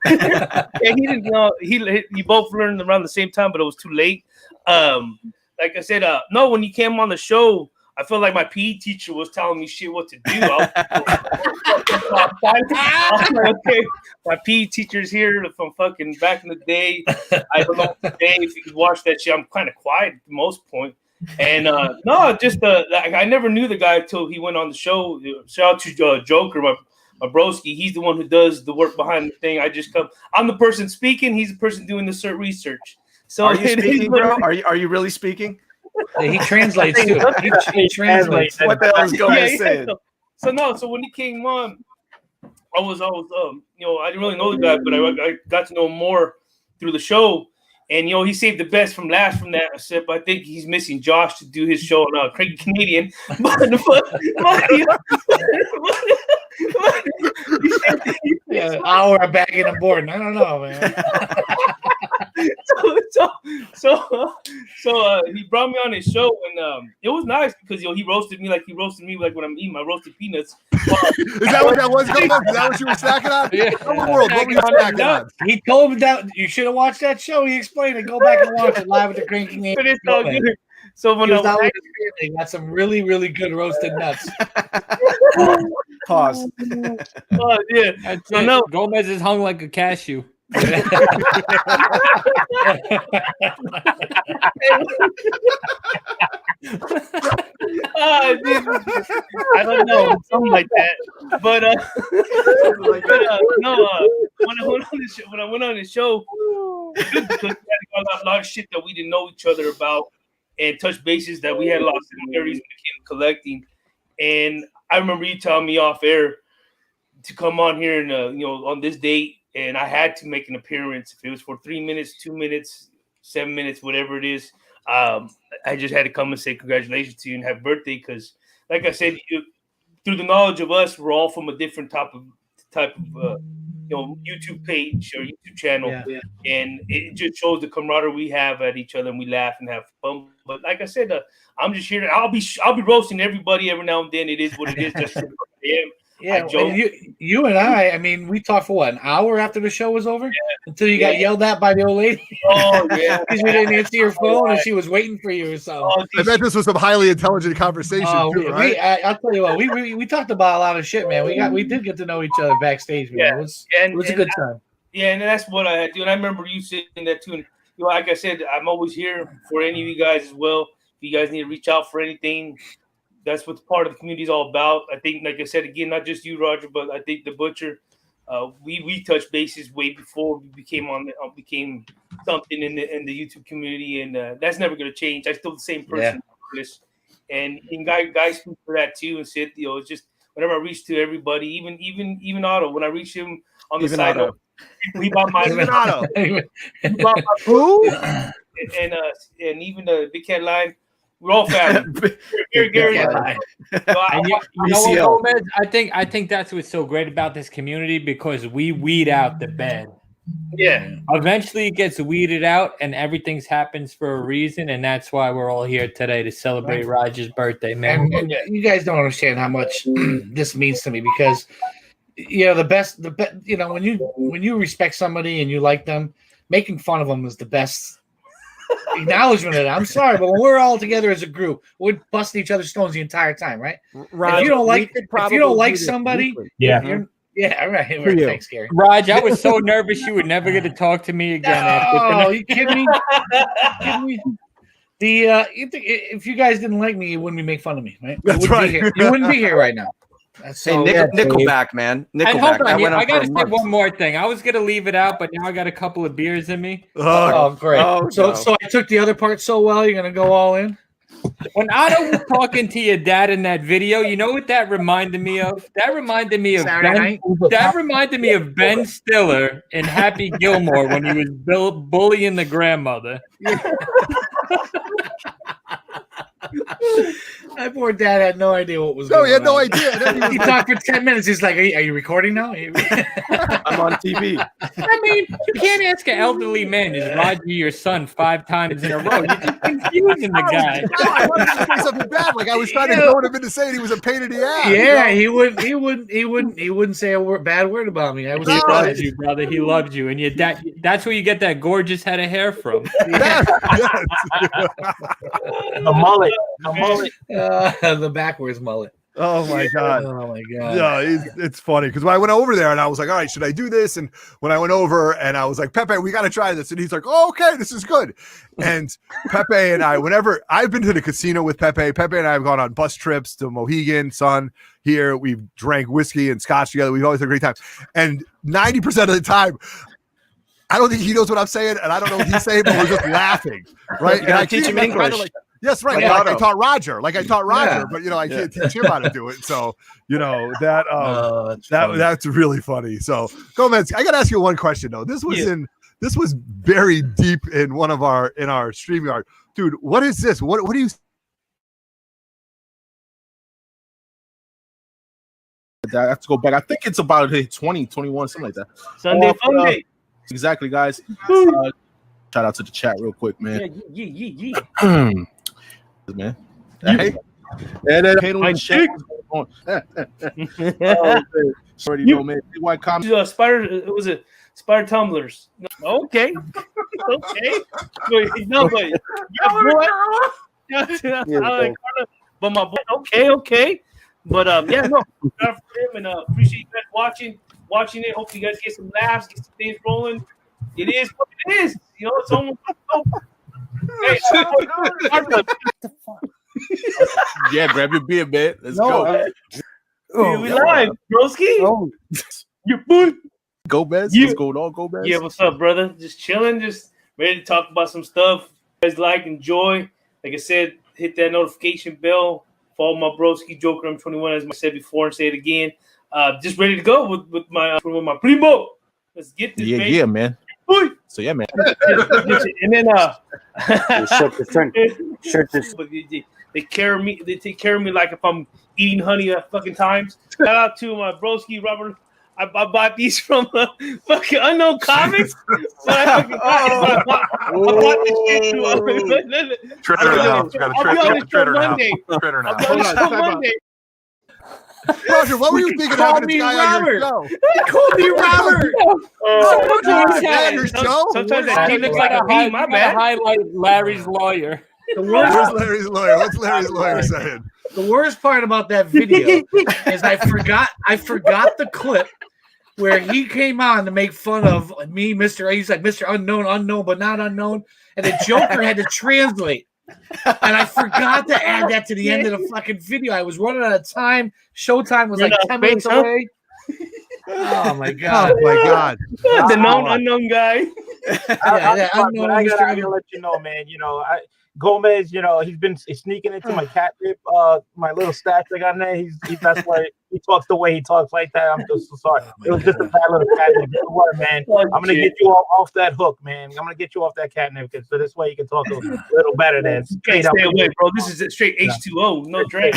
yeah, he didn't know. He both learned around the same time, but it was too late. Like I said, no, when he came on the show, I felt like my PE teacher was telling me shit what to do. I was like, okay, my PE teacher's here from fucking back in the day. I don't know today if you could watch that shit. I'm kind of quiet at the most point. And no, just I never knew the guy until he went on the show. Shout out to Joker, my broski. He's the one who does the work behind the thing. I just come. I'm the person speaking. He's the person doing the research. So are you speaking, bro? Are you really speaking? Yeah, he translates too. He translates. What the hell is going saying? So when he came on, I was I didn't really know the guy, but I got to know him more through the show. And he saved the best from last from that sip. I think he's missing Josh to do his show on Cranky Canadian. Hour back in the board. I don't know, man. So he brought me on his show, and it was nice because he roasted me like when I'm eating my roasted peanuts. Is that what that was? Is that what you were snacking on? Yeah. Tell the world what were you snacking on? He told him that you should have watched that show. He explained it. Go back and watch it live at the Cranky Name. But it's all good. So when I got some really, really good roasted nuts. Pause. Oh yeah. So no, Gomez is hung like a cashew. I don't know, something like that. But no, when I went on the show, because we had a lot of shit that we didn't know each other about, and touch bases that we had a lot of similarities when it came to collecting. And I remember you telling me off air to come on here and on this date, and I had to make an appearance. If it was for 3 minutes, 2 minutes, 7 minutes, whatever it is, I just had to come and say congratulations to you and happy birthday. Because, like I said, through the knowledge of us, we're all from a different type of YouTube page or YouTube channel, and it just shows the camaraderie we have at each other, and we laugh and have fun. But like I said, I'm just here. I'll be roasting everybody every now and then. It is what it is. Just yeah, you and I mean, we talked for what, an hour after the show was over until you got yelled at by the old lady. Oh yeah, because you didn't answer your phone and she was waiting for you or something. I bet this was some highly intelligent conversation too, right? I'll tell you what, we talked about a lot of shit, man. We did get to know each other backstage. Man. It was a good time. Yeah, and that's what I had to do. And I remember you saying that too. And like I said, I'm always here for any of you guys as well. If you guys need to reach out for anything, that's what part of the community is all about. I think, like I said, again, not just you, Roger, but I think the Butcher, we touched bases way before we became something in the YouTube community, and that's never going to change. I'm still the same person. Yeah. And guys speak for that too, and said, it's just whenever I reach to everybody, even Otto, when I reach him on the side, he bought my Otto. Who? And even the Big Cat Line. We're all family. Gary, Gomez, I think that's what's so great about this community, because we weed out the bad. Yeah. Eventually it gets weeded out and everything happens for a reason, and that's why we're all here today to celebrate Roger's birthday, man. And you guys don't understand how much this means to me, because the best when you respect somebody and you like them, making fun of them is the best acknowledgement of that. I'm sorry, but when we're all together as a group, we're busting each other's stones the entire time, right? Raj, if you don't like, we could if probably you don't do like this somebody, weekly. you're, yeah, right. you. Thanks, Gary. Raj, I was so nervous you would never get to talk to me again. Oh, you kidding me? Kidding me? If you guys didn't like me, you wouldn't be making fun of me, right? That's right. You wouldn't be here right now. That's Hey, so, Nickelback, man. And Nickelback. hold on, That went I on gotta for say months. one more thing. I was gonna leave it out, but now I got a couple of beers in me. Oh, great. Oh, so no. so I took the other part so well. You're gonna go all in. When Otto was talking to your dad in that video, you know what that reminded me of? That reminded me of Saturday Ben. night? That reminded me of Ben Stiller in Happy Gilmore when he was bullying the grandmother. My poor dad had no idea what was No, going he had no on. idea. And then he was He like, talked for 10 minutes. He's like, are you recording now? I'm on TV. I mean, you can't ask an elderly man, is Roger your son 5 times in a row? You're just confusing the guy. I wanted to say something bad. Like I was trying to goad him into saying he was a pain in the ass. Yeah, you know? he wouldn't say a bad word about me. I was He surprised. loves you, brother. He loves you. And your dad, that's where you get that gorgeous head of hair from. Yes. The mullet. The mullet. The backwards mullet. Oh my god. Oh my god. Yeah, it's funny because when I went over there and I was like, all right, should I do this? And when I went over and I was like, Pepe, we got to try this. And he's like, oh, okay, this is good. And Pepe and I, whenever I've been to the casino with Pepe and I have gone on bus trips to Mohegan Sun here. We've drank whiskey and scotch together. We've always had a great time. And 90% of the time, I don't think he knows what I'm saying, and I don't know what he's saying, but we're just laughing, right? You gotta teach him English. Yes, right. Like Like I taught Roger. Yeah. But I can't teach him how to do it. So that that's really funny. So Gomez, I gotta ask you one question though. This was very deep in in our StreamYard. Dude, what is this? What do you I have to go back. I think it's about 20, 21, something like that. Sunday Funday. Exactly, guys. Shout out to the chat real quick, man. Yeah. Man. Hey. And then hey, My chat. Oh, man. Already know, man. White comment. Spider, was it Spider Tumblers? Okay. Okay. Wait, no, but but my boy, okay. But yeah, no, shout out for him and appreciate you guys watching it. Hope you guys get some laughs, get some things rolling. It is what it is. You know, it's almost Yeah, grab your beer, man. Let's go. We live, broski. Oh. You boy. Gomez, Yeah. what's going on, Gomez? Yeah, what's up, brother? Just chilling, just ready to talk about some stuff you guys like, enjoy. Like I said, hit that notification bell. Follow my broski Joker M21, as I said before, and say it again. Just ready to go with my primo. Let's get this, baby. Yeah, man. Boy. So yeah, man. And then Shut this. But they carry me. They take care of me like if I'm eating honey at fucking times. Shout out to my broski Robert. I bought these from fucking Unknown Comics. But I bought this shit. Trader now. Got a trader now. Monday. Trader now. I'll be on the show Monday. Roger, what were you thinking of having this guy on your show? He called me Robert. Sometimes He looks like my bad. highlight Larry's lawyer. Where's Larry's lawyer? What's Larry's lawyer saying? The worst part about that video is I forgot the clip where he came on to make fun of me, Mr. He's like Mr. Unknown, but not unknown. And the Joker had to translate. And I forgot to add that to the end of the fucking video. I was running out of time. Showtime was like 10 minutes away. Oh my god! Oh my god! The unknown guy. I gotta let you know, man. Gomez, he's been sneaking into my catnip, my little stash I got in there. That's why he talks the way he talks like that. I'm just so sorry. It was just a bad little catnip. Don't worry, man. I'm gonna get you off that hook, man. I'm gonna get you off that catnip, so this way you can talk a little better than straight up. Stay away, bro. This is straight H2O, no drink.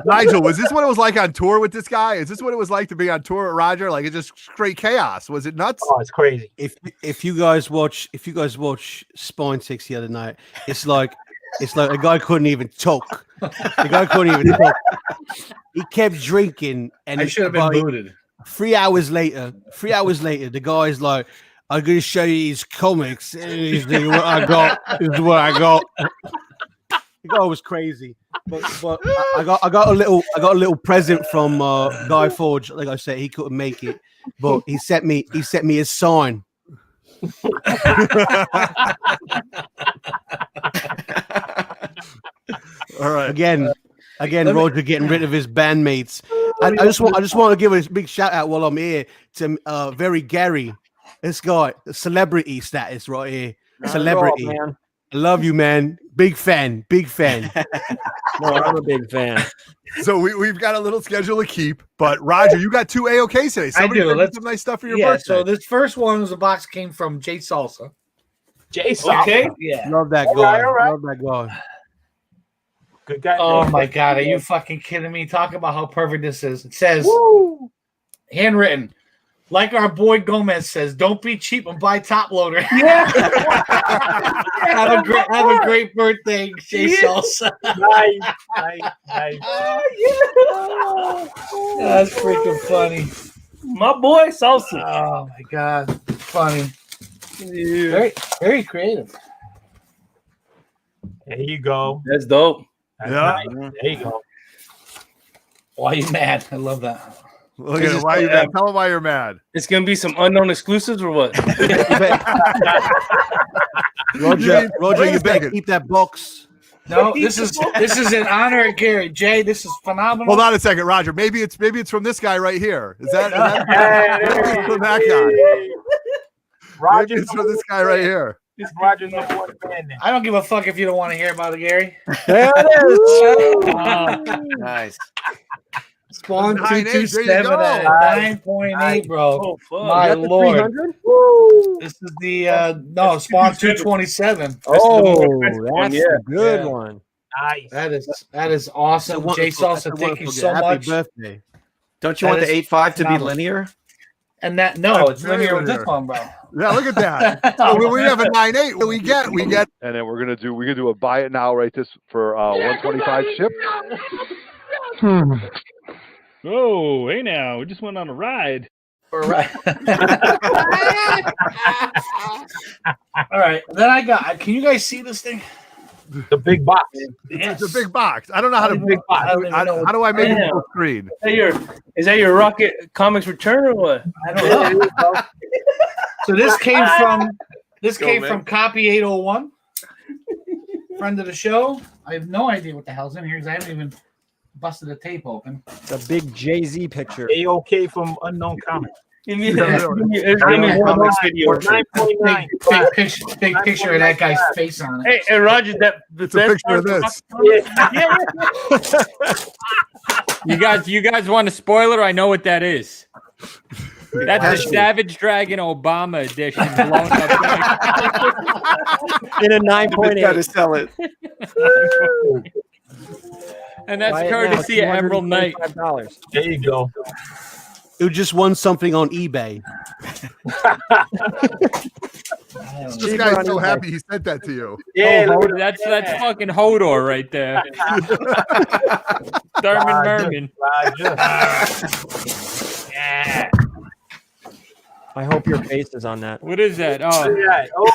Nigel, was this what it was like on tour with this guy? Is this what it was like to be on tour with Roger? Like it's just straight chaos. Was it nuts? Oh, it's crazy. If you guys watch Spine Six the other night, it's like a guy couldn't even talk. The guy couldn't even talk. He kept drinking, and I should have been booted. 3 hours later, the guy's like, I'm gonna show you these comics. This is what I got. This is what I got. The guy was crazy, but I got a little present from Guy Forge. Like I said, he couldn't make it, but he sent me his sign. All right. Again, Roger getting rid of his bandmates. I just want to give a big shout out while I'm here to Very Gary. This guy, celebrity status right here. Celebrity. Man. I love you, man. Big fan. Big fan. No, I'm a big fan. So we've got a little schedule to keep, but Roger, you got 2 AOKs today. Somebody do. sent you Let's- some nice stuff for your Yeah, birthday. so this first one was a box came from Jay Salsa. Jay Salsa. Okay. Yeah. Love that All guy. right. Love that guy. Good guy. Oh my god, are you fucking kidding me? Talk about how perfect this is. It says Woo. handwritten. Like our boy Gomez says, don't be cheap and buy top loader. Yeah. have a great birthday, Jay Salsa. Nice. That's freaking funny. My boy Salsa. Oh my god, funny. Very, very creative. There you go. That's dope. That's Yeah. nice. There you go. Why are you mad? I love that. Look at it. Why are you mad? Tell him why you're mad. It's gonna be some unknown exclusives or what? Roger, Wait a you better second. keep that box. No, this is in honor of Gary. Jay, this is phenomenal. Hold on a second, Roger. Maybe it's from this guy right here. Is that Hey, from that guy? Roger, Maybe it's from this guy right here. It's Roger number one fan. I don't give a fuck if you don't want to hear about it, Gary. There it is. Nice. Spawn 9.8, there you 227 go. at 9.8, bro. Oh fuck. My Is that the lord. 300? This is the no Spawn 227. Oh, one, that's yeah. a good Yeah. one. Nice. That is awesome. Jay Salsa, thank you so Happy much. birthday. Don't you That want the is 8.5 to be phenomenal. linear? And that no, it's Very linear with this linear. one, bro. Yeah, look at that. So when we have a 9.8, what we get. And then we're gonna do a buy it now, right? This for 125 ship. Oh, hey now, we just went on a ride. All right. All right. Then I got. Can you guys see this thing? The big box. It's a big box. I don't know how to. Big box. I don't even know How do I make it Damn. full screen? Is that your Rocket Comics return or what? I don't know. So this came from man. Copy 801, friend of the show. I have no idea what the hell's in here because I haven't even busted the tape open. The big Jay-Z picture. AOK from Unknown Comics. Give me one of those videos. 9.9. Big picture of that guy's face on it. Hey, Roger, It's a picture of this. You guys want a spoiler? I know what that is. That's the Savage Dragon Obama edition. Blown up. In a Got to 9.8. sell it. And that's Buy it now, courtesy of Emerald Knight. $225. There you go. You just won something on eBay. This Cheaper guy's on so eBay. happy he sent that to you. Yeah. Oh, that's fucking Hodor right there. Thurman Merman. Roger. Yeah. I hope your face is on that. What is that? Look Oh, at that. Oh,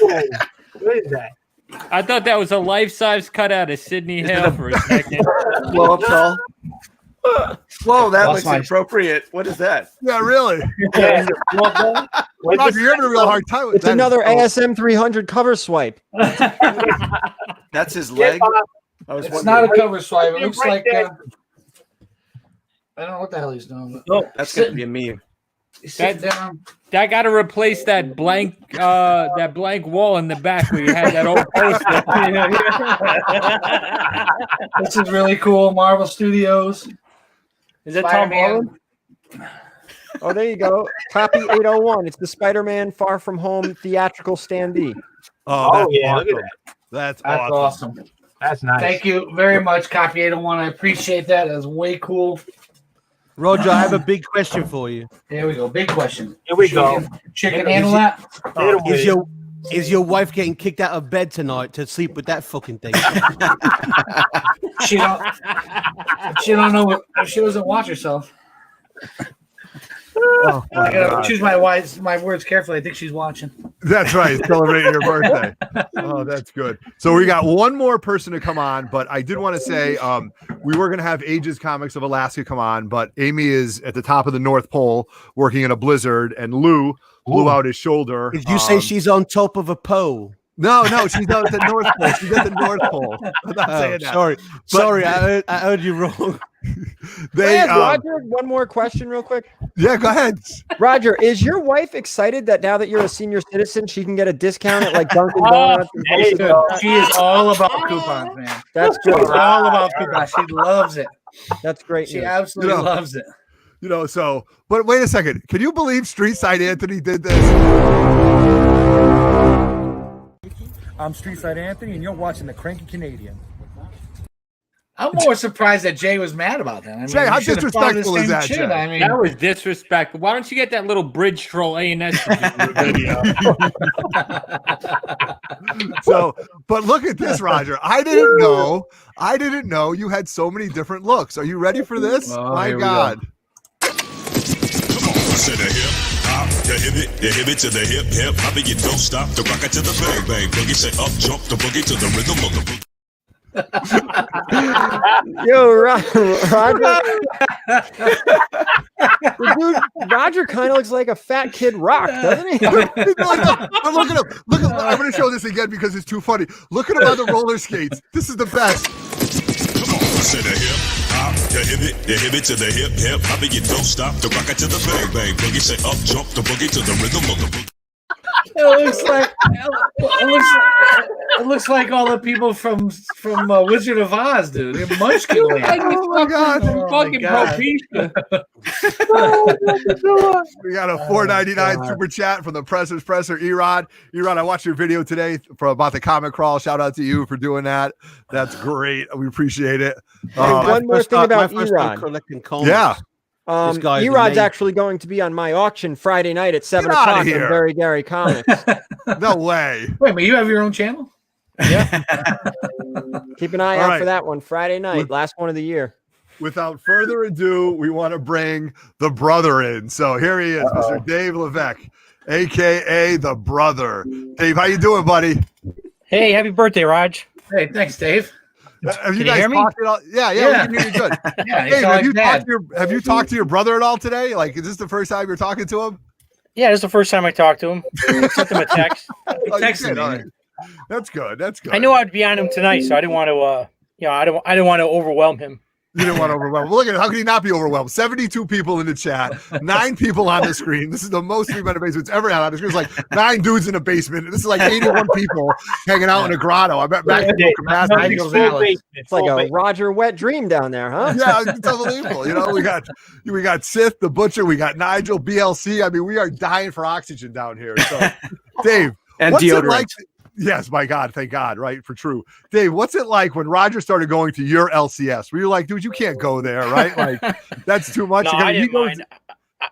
what is that? I thought that was a life-size cutout of Sidney Hale for a second. Blow up doll. Whoa, that Lost looks my- inappropriate. What is that? Yeah, really. Yeah. Roger, you're having a real hard time with It's that. another ASM 300 cover swipe. That's his leg. I was It's wondering. not a cover swipe. It looks like I don't know what the hell he's doing. But That's gonna be a meme. he's sitting down. I got to replace that blank wall in the back where you had that old poster. This is really cool. Marvel Studios. Is that Tom Spider-Man. Holland? Oh, there you go. Copy 801. It's the Spider-Man Far From Home theatrical standee. Oh, Oh, that's yeah. awesome. Look at that. That's That's awesome. awesome. That's nice. Thank you very much, Copy 801. I appreciate that. That's way cool. Roger, I have a big question for you. There we go. Big question. Here we go. Chicken handle that? Is your wife getting kicked out of bed tonight to sleep with that fucking thing? She don't know. She doesn't watch herself. Oh, I gotta God. choose my words carefully. I think she's watching. That's right. Celebrating your birthday. Oh, that's good. So we got one more person to come on, but I did want to say we were going to have Aegis Comics of Alaska come on, but Amy is at the top of the North Pole working in a blizzard, and Lou blew out his shoulder. Did you say she's on top of a pole? No, she's out at the North Pole. She's at the North Pole. I'm not saying that. Sorry, I heard you wrong. Roger, one more question real quick. Yeah, go ahead. Roger, is your wife excited that now that you're a senior citizen, she can get a discount at like Dunkin' Donuts? She is all about coupons, man. That's good. She's all about coupons. She loves it. That's great. She absolutely loves it. So, but wait a second. Can you believe Street Side Anthony did this? I'm Street Side Anthony, and you're watching the Cranky Canadian. I'm more surprised that Jay was mad about that. I mean, Jay, how you should have followed the disrespectful is same that, shit. Jay? I mean, That was disrespectful. Why don't you get that little bridge troll A&S video? So, but look at this, Roger. I didn't know you had so many different looks. Are you ready for this? Oh, My here we God. To the hip hop, the hip it to the hip hip. Hoppy, you don't stop. The rock it to the bang bang boogie. Say up, jump the boogie to the rhythm of the boogie. Yo, Roger. Roger kind of looks like a fat kid Rock, doesn't he? Look at him. Look at him. I'm going to show this again because it's too funny. Look at him on the roller skates. This is the best. Come on, say the hip hop, the hip it to the hip hip. Hoppy, you don't stop. The rock it to the bang bang boogie. Say up, jump the boogie to the rhythm of the boogie. It looks like all the people from Wizard of Oz, dude. They're Munchkin Land. Oh my God! Fucking Propecia. We got a $4.99 super chat from the Presser's Presser, Erod. Erod, I watched your video today about the comic crawl. Shout out to you for doing that. That's great. We appreciate it. One more thing about Erod. Yeah. Erod's actually going to be on my auction Friday night at 7 o'clock on Very Gary Comics. No way. Wait, but you have your own channel? Yeah. Keep an eye out for that one Friday night, last one of the year. Without further ado, we want to bring the brother in. So here he is, Mr. Dave Levesque, aka the brother. Dave, how you doing, buddy? Hey, happy birthday, Raj. Hey, thanks, Dave. Have you Can you hear guys me? talked at all? Yeah, we can hear you good. Yeah, Dave, have you talked to your brother at all today? Like, is this the first time you're talking to him? Yeah, this is the first time I talked to him. I sent him a text. Texted me. All right. That's good. That's good. I knew I'd be on him tonight, so I didn't want to. I didn't want to overwhelm him. You didn't want to overwhelm. Well, look at it. How can he not be overwhelmed? 72 people in the chat, 9 people on the screen. This is the most we've been in a basement's ever had on the screen. It's like 9 dudes in a basement. This is like 81 people hanging out in a grotto. I bet back capacity. It's like a Roger wet dream down there, huh? Yeah, it's unbelievable. You know, we got Sith, the Butcher, we got Nigel, BLC. I mean, we are dying for oxygen down here. So, Dave, and what's deodorant. it like? Yes, my God, thank God, right? For true. Dave, what's it like when Roger started going to your LCS? Were you like, dude, you can't go there, right? Like, that's too much. No, I didn't mind.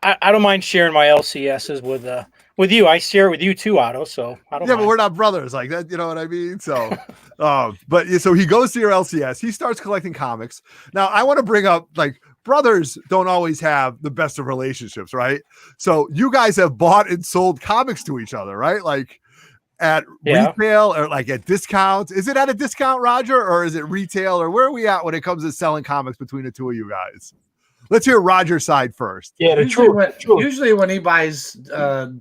I don't mind sharing my LCSs with you. I share it with you too, Otto. So I don't. Yeah, but we're not brothers like that. You know what I mean? So, so he goes to your LCS. He starts collecting comics. Now, I want to bring up like brothers don't always have the best of relationships, right? So you guys have bought and sold comics to each other, right? Like. At retail or like at discounts? Is it at a discount, Roger, or is it retail, or where are we at when it comes to selling comics between the two of you guys? Let's hear Roger's side first. Yeah, usually when he buys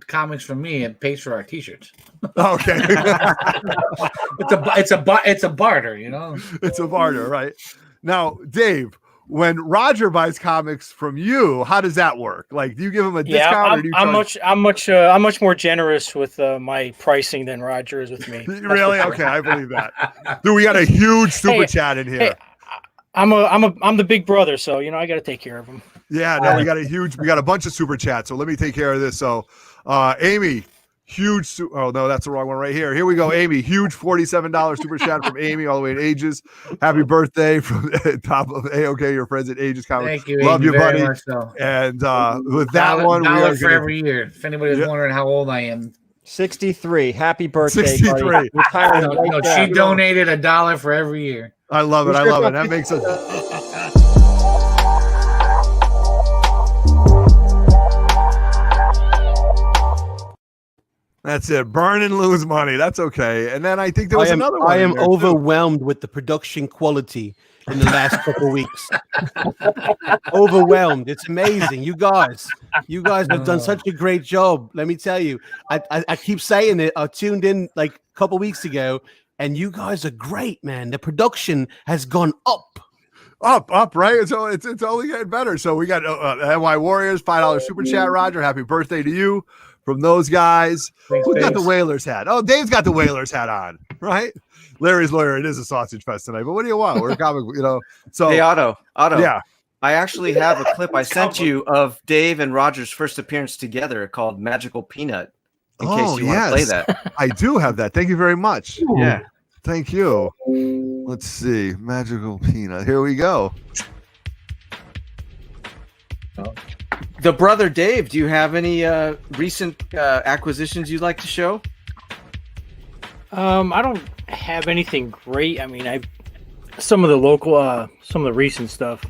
comics from me, it pays for our t-shirts. Okay. it's a barter, you know. It's a barter, right? Now, Dave, when Roger buys comics from you, how does that work? Like, do you give him a discount? I'm much more generous with my pricing than Roger is with me. Really? Okay, I believe that. Dude, we got a huge super chat in here. Hey, I'm the big brother, so I got to take care of him. Yeah, no, we got a bunch of super chats. So let me take care of this. So, Amy. Oh no, that's the wrong one right here. Here we go, Amy. Huge $47 super chat from Amy all the way in Aegis. Happy birthday from top of AOK, your friends at Aegis Comics. Thank you, love Amy, you, very buddy. much so. And with that one, we are for every year. If anybody's wondering how old I am, 63. Happy birthday, 63. buddy. No, she donated $1 for every year. I love it. I love it. That makes us. That's it. Burn and lose money. That's okay. And then I think there was another one. I am in there, too. overwhelmed with the production quality in the last couple weeks. Overwhelmed. It's amazing. You guys have done such a great job. Let me tell you. I keep saying it. I tuned in like a couple weeks ago, and you guys are great, man. The production has gone up. Up, right? So it's only getting better. So we got NY Warriors, $5 super chat, Roger. Happy birthday to you from those guys. Who's got the Whalers hat? Oh, Dave's got the Whalers hat on, right? Larry's lawyer. It is a sausage fest tonight, but what do you want? We're comic, So hey, Otto. Yeah. I actually have a clip I sent you of Dave and Roger's first appearance together called Magical Peanut. In case you want to play that. I do have that. Thank you very much. Yeah. Thank you. Let's see. Magical Peanut. Here we go. The brother Dave, do you have any recent acquisitions you'd like to show? I don't have anything great. I mean, some of the local, some of the recent stuff.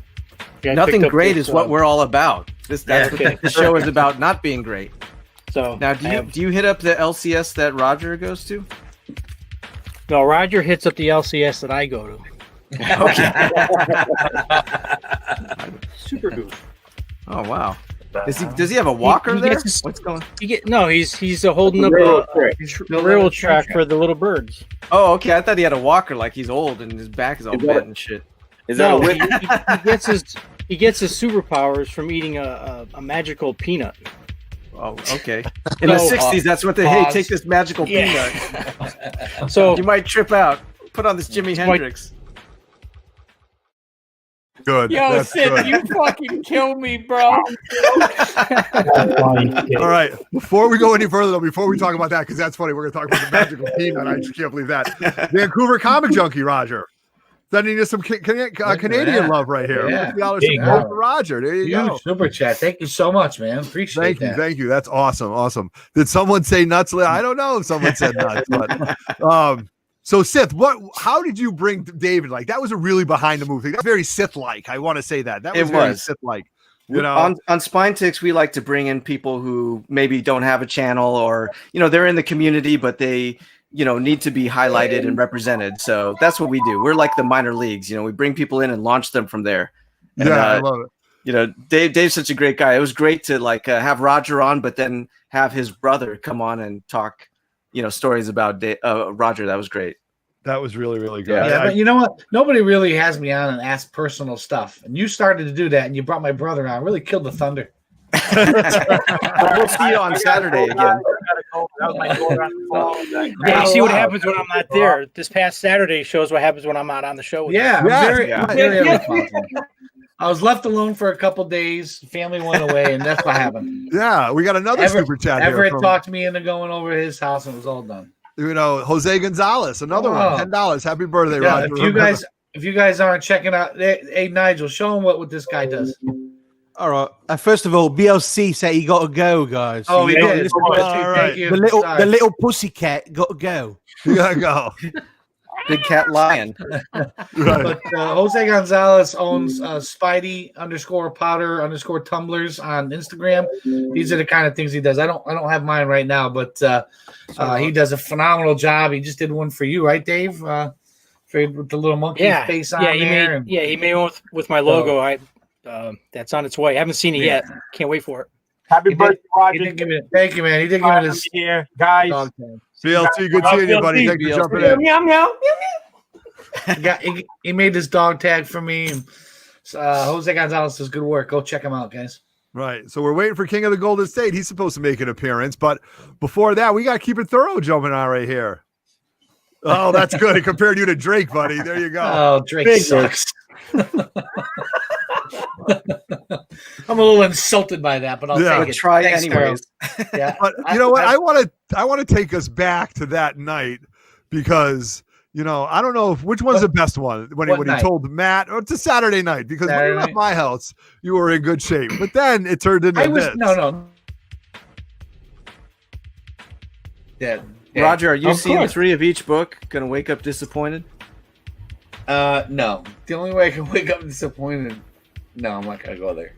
Yeah, Nothing great is what we're all about. That's what the show is about, not being great. So now, do you hit up the LCS that Roger goes to? No, Roger hits up the LCS that I go to. Okay. Super goof. Oh wow. Does he have a walker there? What's going? He's holding up a railroad track for the little birds. Oh, okay. I thought he had a walker, like he's old and his back is all bent and shit. He gets his superpowers from eating a magical peanut. Oh, okay. In the 60s, that's what they hey, take this magical peanut. So you might trip out. Put on this Jimi Hendrix. Good. Yo, That's Sid, good. you fucking kill me, bro. All right. Before we go any further, though, before we talk about that, because that's funny, we're going to talk about the magical peanut. I just can't believe that. Vancouver Comic Junkie, Roger. Sending you some Canadian love right here. Yeah. $50 support for Roger. There you go. Super chat. Thank you so much, man. Appreciate that. Thank you. That's awesome. Did someone say nuts? I don't know if someone said nuts, but so Sith, how did you bring David? Like that was a really behind the move thing. That's very Sith-like. I want to say that. That was very Sith-like. You know, on Spine Ticks, we like to bring in people who maybe don't have a channel or they're in the community, but they need to be highlighted and represented. So that's what we do. We're like the minor leagues. We bring people in and launch them from there. And, I love it. Dave's such a great guy. It was great to have Roger on, but then have his brother come on and talk, stories about Roger. That was great. That was really, really good. Yeah, but you know what? Nobody really has me on and asked personal stuff. And you started to do that, and you brought my brother on. Really killed the thunder. We'll see you on Saturday again. Yeah, you see what happens when I'm not there. This past Saturday shows what happens when I'm not on the show. Yeah, I'm very responsible. I was left alone for a couple days. Family went away, and that's what happened. Yeah, we got another super chat here. Everett talked me into going over to his house, and it was all done. Jose Gonzalez, another one, $10. Happy birthday, Roger. If you guys aren't checking out, hey Nigel, show him what this guy does. All right. First of all, BLC said he got to go, guys. Oh, he did. All right. The little pussycat got to go. You gotta go. Big cat lion. But Jose Gonzalez owns Spidey_powder_ tumblers on Instagram. These are the kind of things he does. I don't have mine right now, but he does a phenomenal job. He just did one for you, right, Dave? With the little monkey face on there. He made one with my logo. That's on its way. I haven't seen it yet. Can't wait for it. Happy birthday, Roger. Thank you, man. He did give me this here, guys. BLT, good seeing you, buddy. Thanks for jumping in. Meow, meow. He made this dog tag for me. Jose Gonzalez does good work. Go check him out, guys. Right. So we're waiting for King of the Golden State. He's supposed to make an appearance, but before that, we got to keep it thorough jumping on right here. Oh, that's good. He compared you to Drake, buddy. There you go. Oh, Drake sucks. I'm a little insulted by that, but I'll take it. Try anyways. Yeah. But you know what? I want to take us back to that night because I don't know which one's the best one when he told Matt, or it's a Saturday night because when you left my house, you were in good shape. But then it turned into this. No. Yeah. Roger, are you seeing 3 of each book? Gonna wake up disappointed? No. The only way I can wake up disappointed. No, I'm not gonna go there.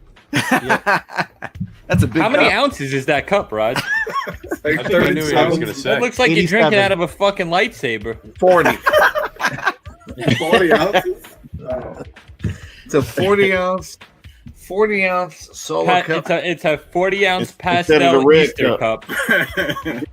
That's a big. How many ounces is that cup, Rod? I think I knew what I was going to say. It looks like you're drinking out of a fucking lightsaber. 40. 40 ounces? It's a 40 ounce solo cup. It's a 40 ounce Instead of pastel the red Easter cup. cup.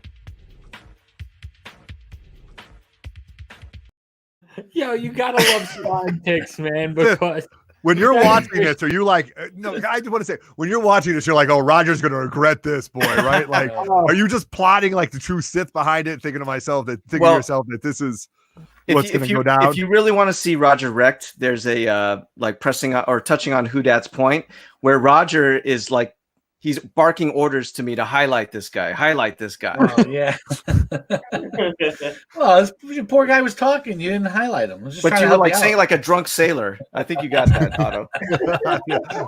Yo, you gotta love slime ticks, man. Because when you're watching this, are you like, no, I just want to say, when you're watching this, you're like, oh, Roger's going to regret this, boy, right? Like, are you just plotting like the true Sith behind it, thinking to yourself that this is what's going to go down? If you really want to see Roger wrecked, there's a like pressing or touching on Whodad's point where Roger is like, he's barking orders to me to highlight this guy. Oh, yeah. Well, this poor guy was talking. You didn't highlight him. I was just But trying you to were help like you saying out. like a drunk sailor. I think you got that, Otto.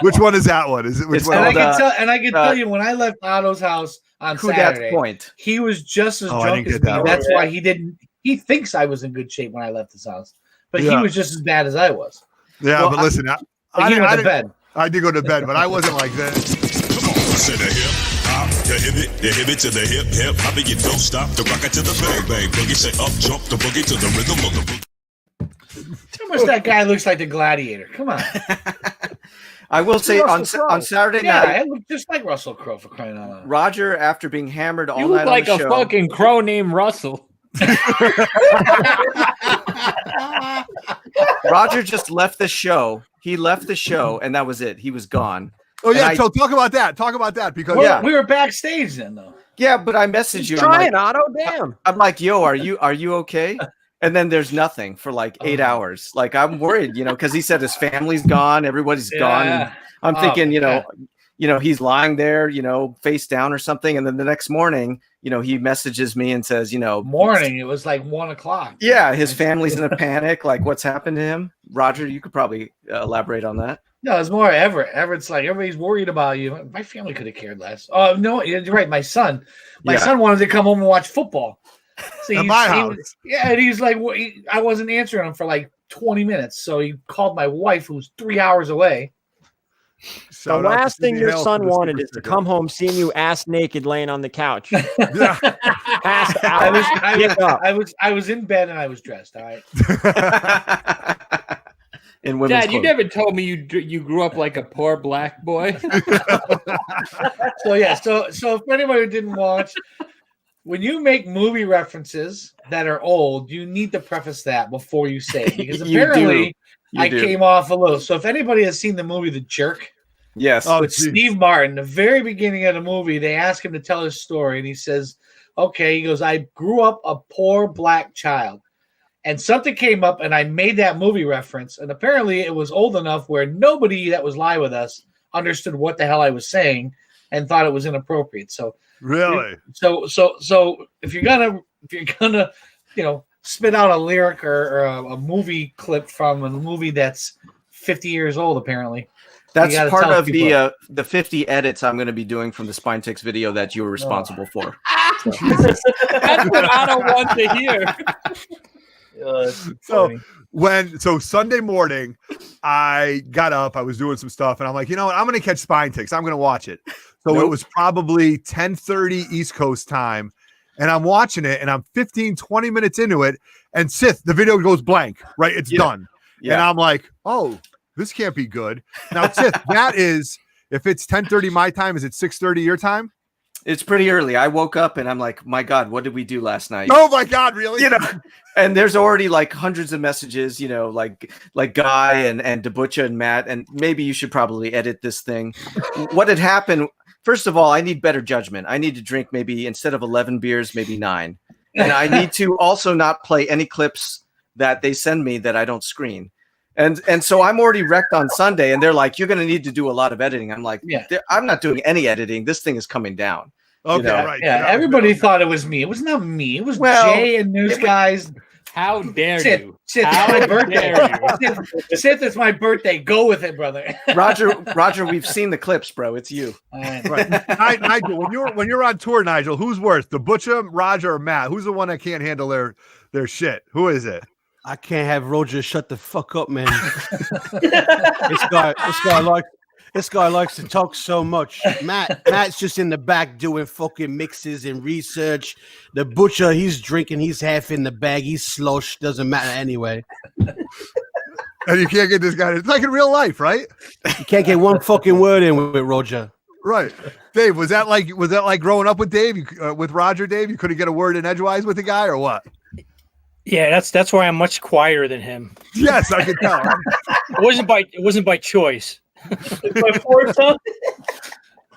Which one is that one? Is it which It's one? And called, I can tell you, when I left Otto's house on Whodad's Saturday, point. he was just as Oh, I drunk didn't as get me. that That's one. why he didn't. He thinks I was in good shape when I left his house, but he Yeah. was just as bad as I was. Yeah, Well, but listen, He went to bed. I did go to bed, but I wasn't like that. Come on, to the hip, hop, the hip to the hip, hip, hop, you don't stop, the rocket to the bang, bang, boogie, say up, jump, the boogie to the rhythm of the boogie. How much that guy looks like the Gladiator? Come on. I will say on Saturday Yeah, night, I look just like Russell Crowe, for crying out loud. Roger, after being hammered all you night look like on a the show, fucking crow named Russell. Roger just left the show. He left the show, and that was it. He was gone. Oh yeah, And so talk about that. Talk about that because Well, we were backstage then, though. Yeah, but I messaged you. Trying, Otto. Damn. I'm like, yo, are you okay? And then there's nothing for like 8 hours. Like I'm worried, because he said his family's gone, everybody's gone. And I'm thinking, he's lying there, face down or something. And then the next morning, he messages me and says, Morning, it was like 1 o'clock. yeah, his family's in a panic. Like, what's happened to him? Roger, you could probably elaborate on that. No, it's more Everett. Everett's like, everybody's worried about you. My family could have cared less. Oh, no, you're right. My son wanted to come home and watch football. So At my house. And he's like, I wasn't answering him for like 20 minutes. So he called my wife, who's 3 hours away. The last thing your son wanted is to come home seeing you ass naked laying on the couch. Passed out. I was in bed and I was dressed. All right. In women's Dad, you clothes. never told me you grew up like a poor black boy. So yeah, so for anybody who didn't watch, when you make movie references that are old, you need to preface that before you say it, because You apparently do. I came off a little. So if anybody has seen the movie The Jerk, yes, with Steve Martin, the very beginning of the movie, they ask him to tell his story, and he says, "Okay," he goes, "I grew up a poor black child." And something came up, and I made that movie reference. And apparently, it was old enough where nobody that was live with us understood what the hell I was saying and thought it was inappropriate. So really, so if you're gonna spit out a lyric or a movie clip from a movie that's 50 years old, apparently. That's You gotta part tell of people. the 50 edits I'm going to be doing from the Spine Ticks video that you were responsible for. That's what Otto wants to hear. So Sunday morning, I got up, I was doing some stuff, and I'm like, you know what? I'm going to catch Spine Ticks. I'm going to watch it. So it was probably 10:30 East Coast time, and I'm watching it, and I'm 15, 20 minutes into it, and Sith, the video goes blank, right? It's done. Yeah. And I'm like, oh, this can't be good. Now, Sith, that is, if it's 10:30 my time, is it 6:30 your time? It's pretty early. I woke up and I'm like, my God, what did we do last night? Oh my God, really? And there's already like hundreds of messages, like Guy and Debucha and Matt, and maybe you should probably edit this thing. What had happened? First of all, I need better judgment. I need to drink maybe instead of 11 beers, maybe 9. And I need to also not play any clips that they send me that I don't screen. And so I'm already wrecked on Sunday, and they're like, you're going to need to do a lot of editing. I'm like, I'm not doing any editing. This thing is coming down. Okay, right. Yeah, everybody thought it was me. It was not me. It was Jay and News Guys. How dare Sith, you? Sith, it's my birthday. Sith, it's my birthday. Go with it, brother. Roger, we've seen the clips, bro. It's you. Right. Nigel, when you're on tour, Nigel, who's worse, the Butcher, Roger, or Matt? Who's the one that can't handle their shit? Who is it? I can't have Roger shut the fuck up, man. this guy This guy likes to talk so much. Matt's just in the back doing fucking mixes and research. The butcher, he's drinking. He's half in the bag. He's slush. Doesn't matter anyway. And you can't get this guy. It's like in real life, right? You can't get one fucking word in with Roger. Right. Dave, was that like growing up with Dave? With Roger, Dave, you couldn't get a word in edgewise with the guy, or what? Yeah, that's why I'm much quieter than him. Yes, I can tell. It wasn't by choice. My fourth son.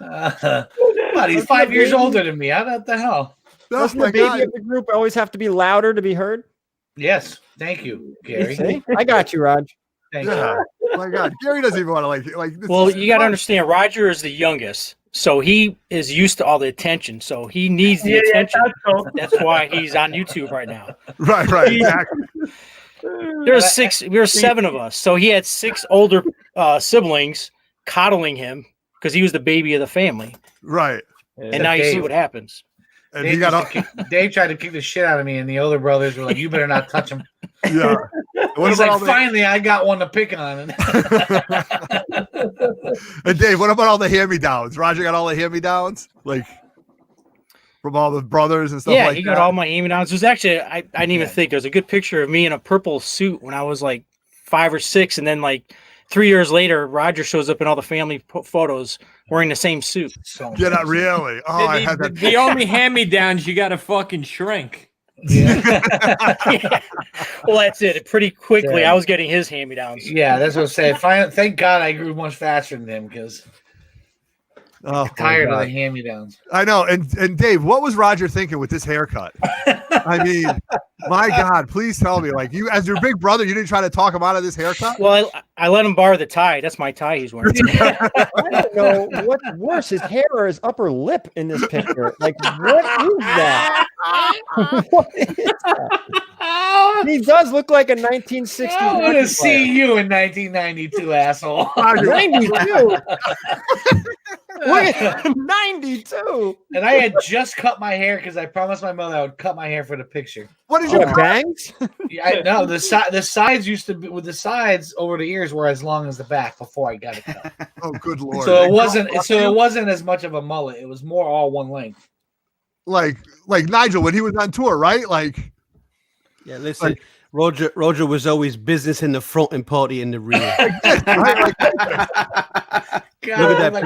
But he's 5 years older than me. What the hell? Doesn't the baby of the group always have to be louder to be heard? Yes. Thank you, Gary. See? I got you, Raj. Thank you. Oh my God, Gary doesn't even want to like. Well, you got to understand, Roger is the youngest, so he is used to all the attention. So he needs the attention. That's why he's on YouTube right now. Right. Exactly. There were 7 of us, so he had 6 older siblings coddling him because he was the baby of the family. Right. And now you see what happens. And Dave tried to kick the shit out of me, and the older brothers were like, "You better not touch him." Yeah. He's like, "Finally, I got one to pick on." And Dave, what about all the hand-me-downs? Roger got all the hand-me-downs, like from all the brothers and stuff. Yeah, like he that? got all my hand-me-downs. There's actually, I didn't even think there's a good picture of me in a purple suit when I was like 5 or 6, and then like 3 years later, Roger shows up in all the family photos wearing the same suit. Yeah, not really. Oh, I had that. The only hand-me-downs you got to fucking shrink. Yeah. Well, that's it. Pretty quickly, I was getting his hand-me-downs. Yeah, that's what I'm saying. Thank God I grew much faster than him because I'm tired of the hand-me-downs. I know. And Dave, what was Roger thinking with this haircut? I mean, my God, please tell me, like, you as your big brother, you didn't try to talk him out of this haircut? Well, I let him borrow the tie. That's my tie he's wearing. I don't know what's worse, his hair or his upper lip in this picture. Like, what is that? What is that? He does look like a 1960s. I want to see you in 1992, asshole. 92. Wait, 92. And I had just cut my hair because I promised my mother I would cut my hair for the picture. What did you bangs? Yeah, no, the sides used to be with the sides over the ears were as long as the back before I got it cut. Oh, good Lord. So it wasn't as much of a mullet. It was more all one length. Like Nigel when he was on tour, right? Like, yeah, listen. Roger was always business in the front and party in the rear. God, Look at that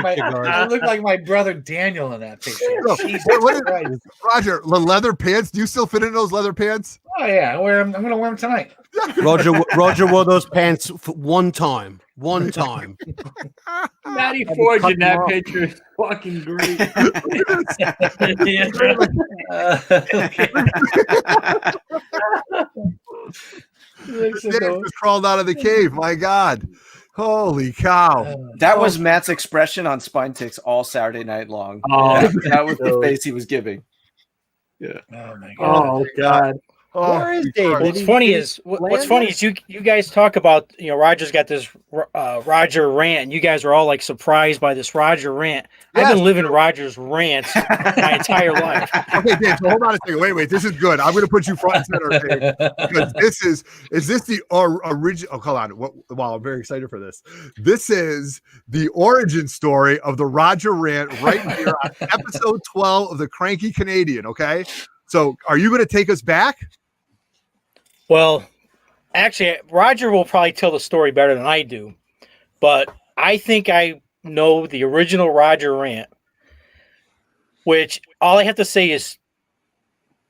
I look like my brother Daniel in that picture. What is, Roger, the leather pants? Do you still fit in those leather pants? Oh yeah, I'm going to wear them tonight. Roger wore those pants for one time. One time. Matty Forge in that picture is fucking great. Dave just crawled out of the cave. My God. Holy cow. That was Matt's expression on Spine Ticks all Saturday night long. Oh, that was the face he was giving. Yeah. Oh my God. Oh God. Where is Dave? What's funny is you guys talk about, you know, Roger's got this Roger rant, and you guys are all like surprised by this Roger rant. Yes. I've been living Roger's rants my entire life. Okay, Dave, so hold on a second. Wait, this is good. I'm going to put you front and center, Dave, because is this the original? Oh, hold on. Wow, I'm very excited for this. This is the origin story of the Roger rant right here on episode 12 of the Cranky Canadian. Okay, so are you going to take us back? Well, actually, Roger will probably tell the story better than I do, but I think I know the original Roger rant, which all I have to say is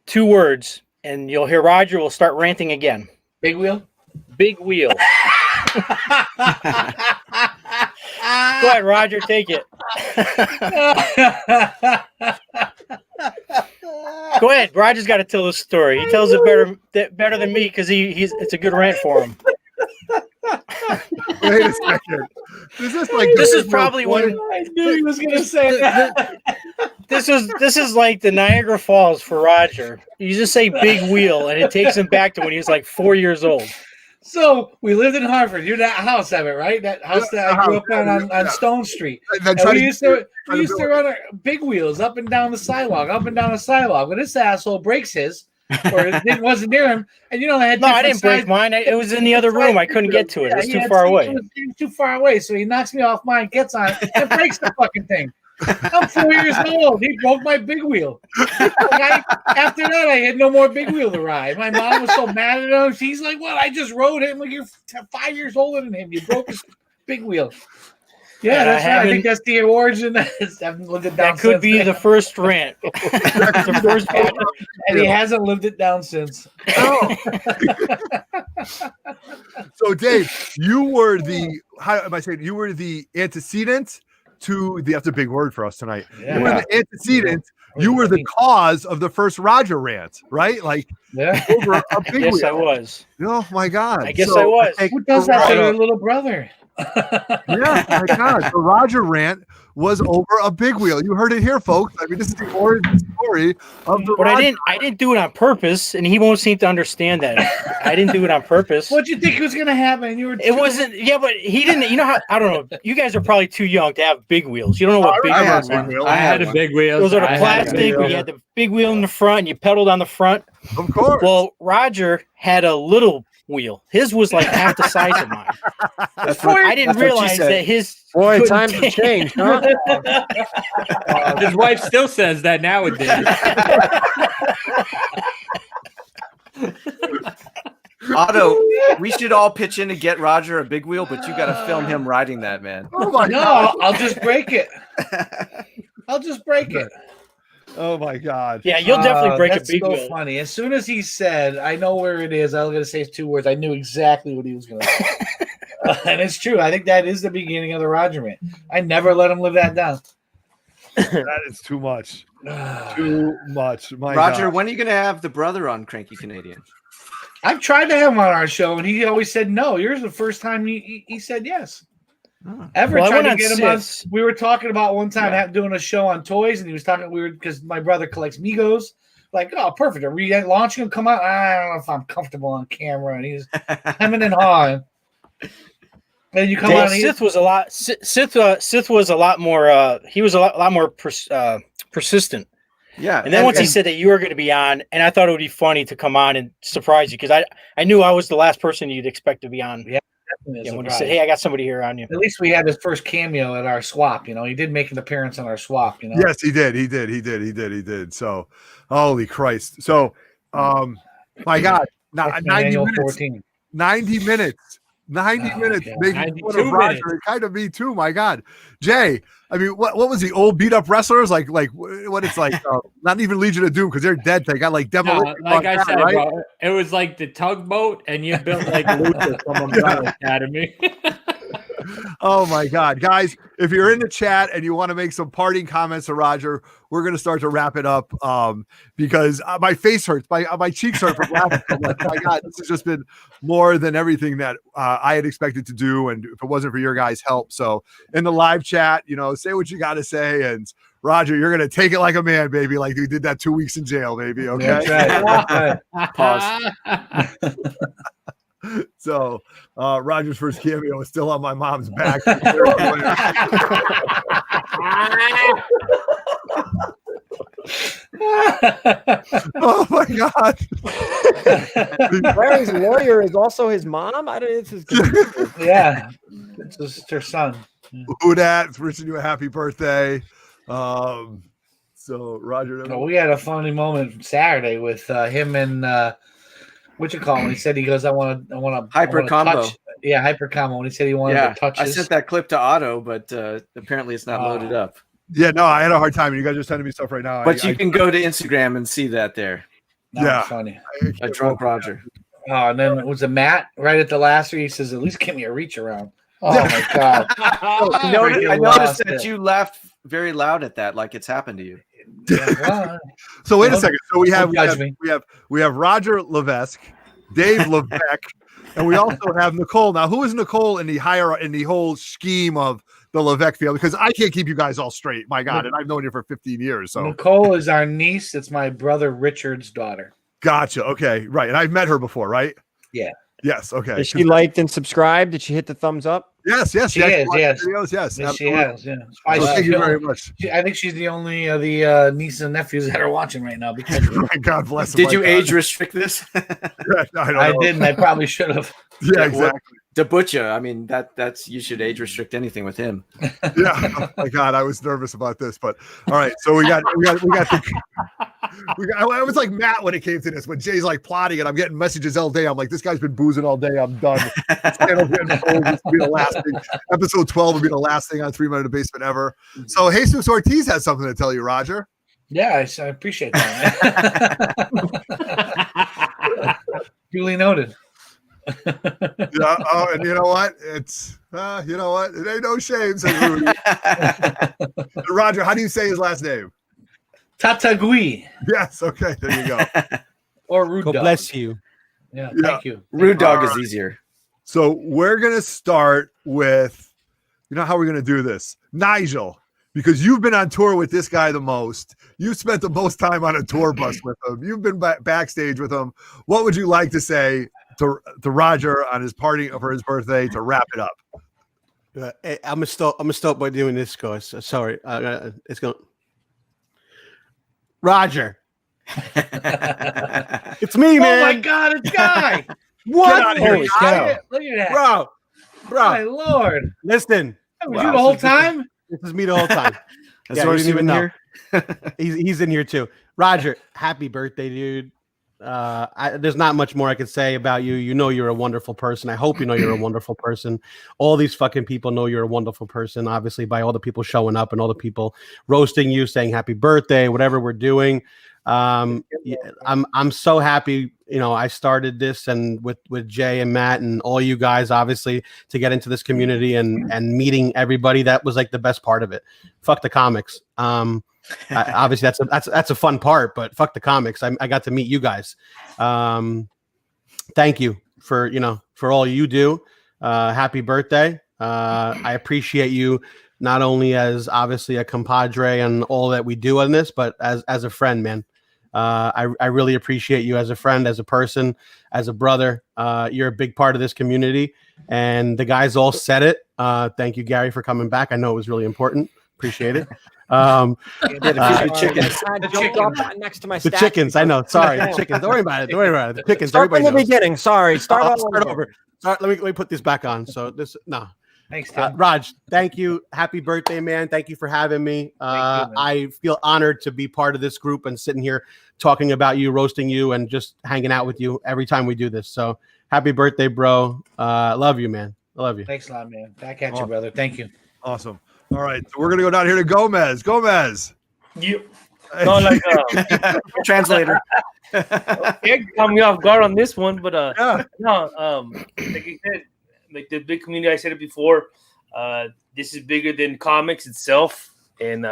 2 words, and you'll hear Roger will start ranting again. Big wheel? Big wheel. Go ahead, Roger, take it. Go ahead. Roger's got to tell the story. He tells it better than me because it's a good rant for him. Wait a second. This is probably when I knew he was going to say that. This is like the Niagara Falls for Roger. You just say big wheel, and it takes him back to when he was like 4 years old. So we lived in Hartford. You're that house of it, right? That house that I grew up on Stone Street. And we used to run our big wheels up and down the sidewalk. But this asshole breaks his or it wasn't near him. And you know, I had No, I didn't break size- mine. It was in the other room. I couldn't get to it. It was he too had- far he away. was too far away. So he knocks me off mine, gets on it, and breaks the fucking thing. I'm 4 years old. He broke my big wheel. After that, I had no more big wheel to ride. My mom was so mad at him. She's like, "Well, I just rode him. Like, you're 5 years older than him. You broke his big wheel." Yeah, And that's right. I think that's the origin. I haven't lived it down. That could since be then. the first rant. The first and he hasn't lived it down since. So, Dave, you were the how am I saying? You were the antecedent to that's a big word for us tonight. Yeah. You were the antecedent. You were the cause of the first Roger rant, right? Like, over a big Yes, wheel. I was. Oh my God! I guess I was. Who does that to their little brother? Yeah, my God. The Roger rant was over a big wheel. You heard it here, folks. I mean, this is the origin story of the But Roger. I didn't do it on purpose, and he won't seem to understand that. I didn't do it on purpose. What'd you think was gonna happen? You were. It wasn't. Yeah, but he didn't. You know how? I don't know. You guys are probably too young to have big wheels. You don't know what big wheels are. I had a big wheel. Those are the I had a plastic. big Where you had the big wheel in the front, and you pedaled on the front. Of course. Well, Roger had a little wheel. His was like half the size of mine. I didn't realize that his. Boy, couldn't times have take- changed, huh? His wife still says that nowadays. Otto, we should all pitch in to get Roger a big wheel, but you got to film him riding that, man. Oh my No, God! I'll just break it. I'll just break it. Oh my God! Yeah, you'll definitely break a That's big so wheel. funny. As soon as he said, "I know where it is," I was gonna say 2 words. I knew exactly what he was gonna say, and it's true. I think that is the beginning of the Roger rant. I never let him live that down. That is too much. Too much. My Roger, God. when are you going to have the brother on Cranky Canadian? I've tried to have him on our show, and he always said no. Yours the first time he said yes. Ever Well, I tried went to on get him on? Sis. We were talking about one time doing a show on toys, and he was talking. We were because my brother collects Migos. Like, oh, perfect. Are we launching him? Come out. I don't know if I'm comfortable on camera, and he's hemming and hawing. And you come Well, on. And Sith was a lot. Sith was a lot more. He was a lot more persistent. Yeah. And then once he said that you were going to be on, and I thought it would be funny to come on and surprise you because I knew I was the last person you'd expect to be on. Yeah, definitely. When he said, "Hey, I got somebody here on you." At least we had his first cameo at our swap. You know, he did make an appearance on our swap. You know. Yes, he did. So, holy Christ. So, my God, That's 90 manual minutes. 14. 90 minutes. 90 minutes God. making 92 fun of Roger. minutes. It kind of me too. My God, Jay. I mean, what was the old beat up wrestlers like what it's like? Not even Legion of Doom because they're dead. They got like No, demolition. like I said, right? bro, it was like the tugboat, and you built like Luther from Umbrella Academy. Oh my God, guys! If you're in the chat and you want to make some parting comments to Roger, we're going to start to wrap it up because my face hurts, my cheeks hurt from laughing. I'm like, my God, this has just been more than everything that I had expected to do, and if it wasn't for your guys' help. So in the live chat, say what you got to say, and Roger, you're going to take it like a man, baby, like we did that 2 weeks in jail, baby. Okay. That's right. Pause. So Roger's first cameo is still on my mom's back. Oh my God! Larry's lawyer is also his mom. I don't. It's his. Yeah, it's just her son. Who dat? Wishing you a happy birthday. So Roger, No, we had a funny moment Saturday with him and what you call him. He said he goes, I want to Hyper combo. Touch. Yeah, hyper combo. And he said he wanted to touch. I sent that clip to Otto, but apparently it's not loaded up. Yeah, no, I had a hard time. You guys are sending me stuff right now. But you can go to Instagram and see that there. Yeah, funny. A drunk Roger. Oh, and then it was a Matt right at the last week. He says, "At least give me a reach around." Oh my God! I noticed that you laughed very loud at that, like it's happened to you. So wait a second. So we have Don't judge we have Roger Levesque, Dave Levesque, and we also have Nicole. Now, who is Nicole in the whole scheme of the Levesque family? Because I can't keep you guys all straight. My God, and I've known you for 15 years. So Nicole is our niece. It's my brother Richard's daughter. Gotcha. Okay, right. And I've met her before, right? Yeah. Yes. Okay. Is she liked and subscribed? Did she hit the thumbs up? Yes, She is. Yes, videos, yes, yes, she absolutely. has. Yeah. I Well, thank you very much. I think she's the only of the nieces and nephews that are watching right now. Because God bless them. Did you age restrict this? I didn't. I probably should have. Yeah, exactly. The butcher. I mean, that's you should age restrict anything with him. Yeah. Oh my God, I was nervous about this, but all right. So we got. I was like Matt when it came to this. When Jay's like plotting it, I'm getting messages all day. I'm like, this guy's been boozing all day. I'm done. This channel's getting old. This will be the last thing. Episode 12 will be the last thing on 3 Men in the Basement ever. So Jesus Ortiz has something to tell you, Roger. Yeah, I appreciate that. Duly noted. Yeah. Oh, and you know what? It's you know what? It ain't no shame, says Rudy. Roger, how do you say his last name? Tatagui. Yes. Okay. There you go. Or Rude God Dog. bless you. Yeah. Thank you. Rude Dog is All right. easier. So we're gonna start with, you know how we're gonna do this, Nigel, because you've been on tour with this guy the most. You've spent the most time on a tour bus with him. You've been backstage with him. What would you like to say to Roger on his party for his birthday to wrap it up? Hey, I'm gonna start by doing this, guys. Sorry, it's going. Roger, it's me, man. Oh my God, it's Guy. What? Get out of here, Guy. Look at that, bro. My Lord. Listen, That was you the whole time. This is me the whole time. Has Yeah, you Source didn't even even know. He's in here too. Roger, happy birthday, dude. There's not much more I could say about you. You know you're a wonderful person. I hope you know you're a wonderful person. All these fucking people know you're a wonderful person, obviously, by all the people showing up and all the people roasting you, saying happy birthday, whatever we're doing. Yeah, I'm so happy. You know, I started this and with Jay and Matt and all you guys, obviously, to get into this community and meeting everybody. That was like the best part of it. Fuck the comics. Obviously that's a fun part, but fuck the comics. I got to meet you guys. Thank you for all you do. Happy birthday. I appreciate you not only as obviously a compadre and all that we do on this, but as a friend, man. I really appreciate you as a friend, as a person, as a brother. You're a big part of this community, and the guys all said it. Thank you, Gary, for coming back. I know it was really important. Appreciate it. The chickens. Next to my The statue. chickens. I know. Sorry, the chickens. Don't worry about it. Don't worry about it. The chickens. Start from Everybody the knows. beginning. Sorry. Start over. Start. Let me put this back on. So this no. Thanks, Tim. Raj, thank you. Happy birthday, man. Thank you for having me. I feel honored to be part of this group and sitting here talking about you, roasting you, and just hanging out with you every time we do this. So happy birthday, bro. Love you, man. I love you. Thanks a lot, man. Back at you, brother. Thank you. Awesome. All right. So we're going to go down here to Gomez. Gomez. You. No, like translator. Okay, caught me off guard on this one, but no, like I said, like the big community, I said it before. This is bigger than comics itself, and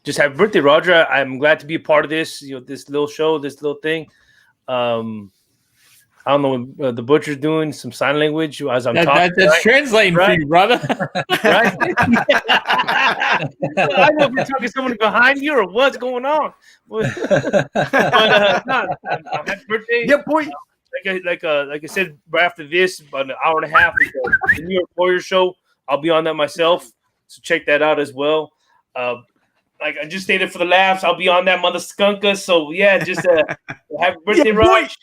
just happy birthday, Roger. I'm glad to be a part of this. You know, this little show, this little thing. I don't know what the butcher's doing some sign language as I'm talking. That's translating for you, brother. Right? I don't know if you're talking to someone behind you or what's going on. But happy birthday. Yeah, boy. Like I said, right after this, about an hour and a half, the New York Warrior show. I'll be on that myself, so check that out as well. Like I just stayed there for the laughs. I'll be on that mother skunka. So yeah, just happy birthday, Raj.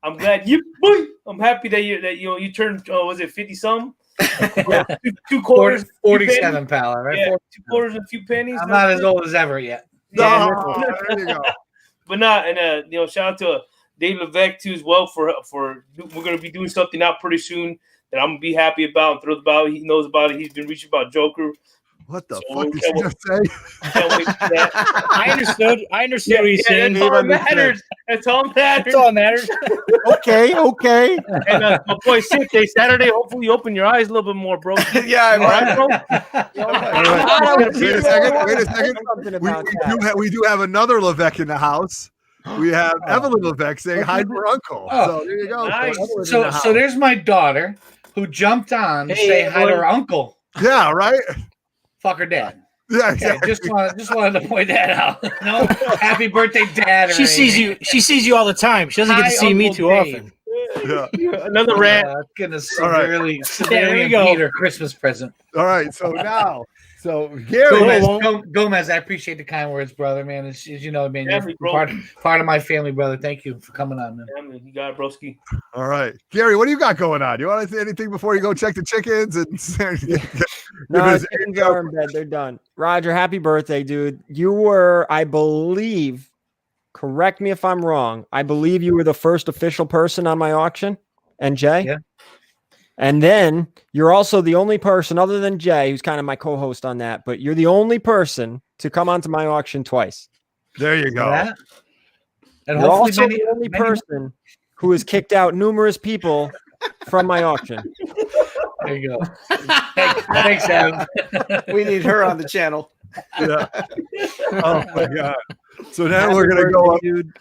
I'm glad you. Boy, I'm happy that you turned. Was it 50 some? two quarters, 47, pal. Right? Yeah, 2 quarters and a few pennies. I'm not as old as ever yet. Yeah. There you go. But not and shout out to Dave Levesque too as well for we're gonna be doing something out pretty soon that I'm gonna be happy about and thrilled about. He knows about it. He's been reaching about Joker. What the fuck did you just say? I understood what he's saying. That's all that matters. That's all that matters. That's all that matters. Okay. And my boy, sick day Saturday. Hopefully, you open your eyes a little bit more, bro. Yeah, all right, bro. Wait a second. We do have another Levesque in the house. We have Evelyn Levesque saying hi to her uncle. So there you go. Nice. So there's my daughter who jumped on to say hi to her uncle. Yeah, right. Fuck her dad. Yeah, exactly. Just wanted to point that out. No, happy birthday, Dad. She sees you all the time. She doesn't get to see me too often. Another rant. Gonna All right. severely There we go. impede her Christmas present. All right. So now, Gary, Gomez, I appreciate the kind words, brother, man. As you know, man, Yeah, you're bro. part of my family, brother. Thank you for coming on, man. Yeah, man, you got it, broski. all right, Gary, what do you got going on? You want to say anything before you go check the chickens and? No, the chickens are in bed. They're done. Roger, happy birthday, dude. You were, I believe, correct me if I'm wrong, I believe you were the first official person on my auction. And Jay? Yeah. And then you're also the only person other than Jay, who's kind of my co-host on that, but you're the only person to come onto my auction twice. There you go. And You're hopefully also many, the only many- person who has kicked out numerous people from my auction. There you go. Thanks, Adam. We need her on the channel. Yeah. Oh my god. So now Happy we're gonna go birthday, up. dude.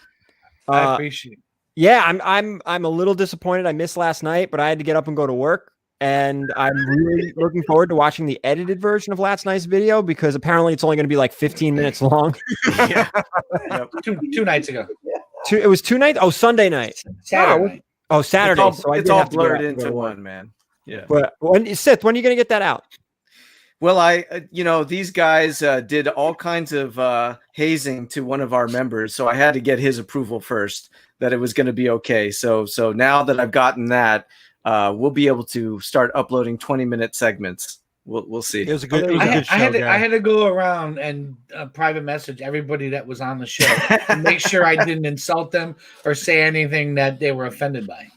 I appreciate it. Yeah, I'm a little disappointed. I missed last night, but I had to get up and go to work. And I'm really looking forward to watching the edited version of last night's video because apparently it's only going to be like 15 minutes long. Yeah. Two nights ago. It was 2 nights. Oh, Sunday night. Saturday night. Oh, Saturday. It's all, I it's did all have to get blurred up and go into to work. one, man. Yeah. But Sith, when are you going to get that out? Well, these guys did all kinds of hazing to one of our members, so I had to get his approval first that it was going to be okay. So now that I've gotten that, we'll be able to start uploading 20-minute segments. We'll see. It was a good, show. I had to go around and private message everybody that was on the show to make sure I didn't insult them or say anything that they were offended by.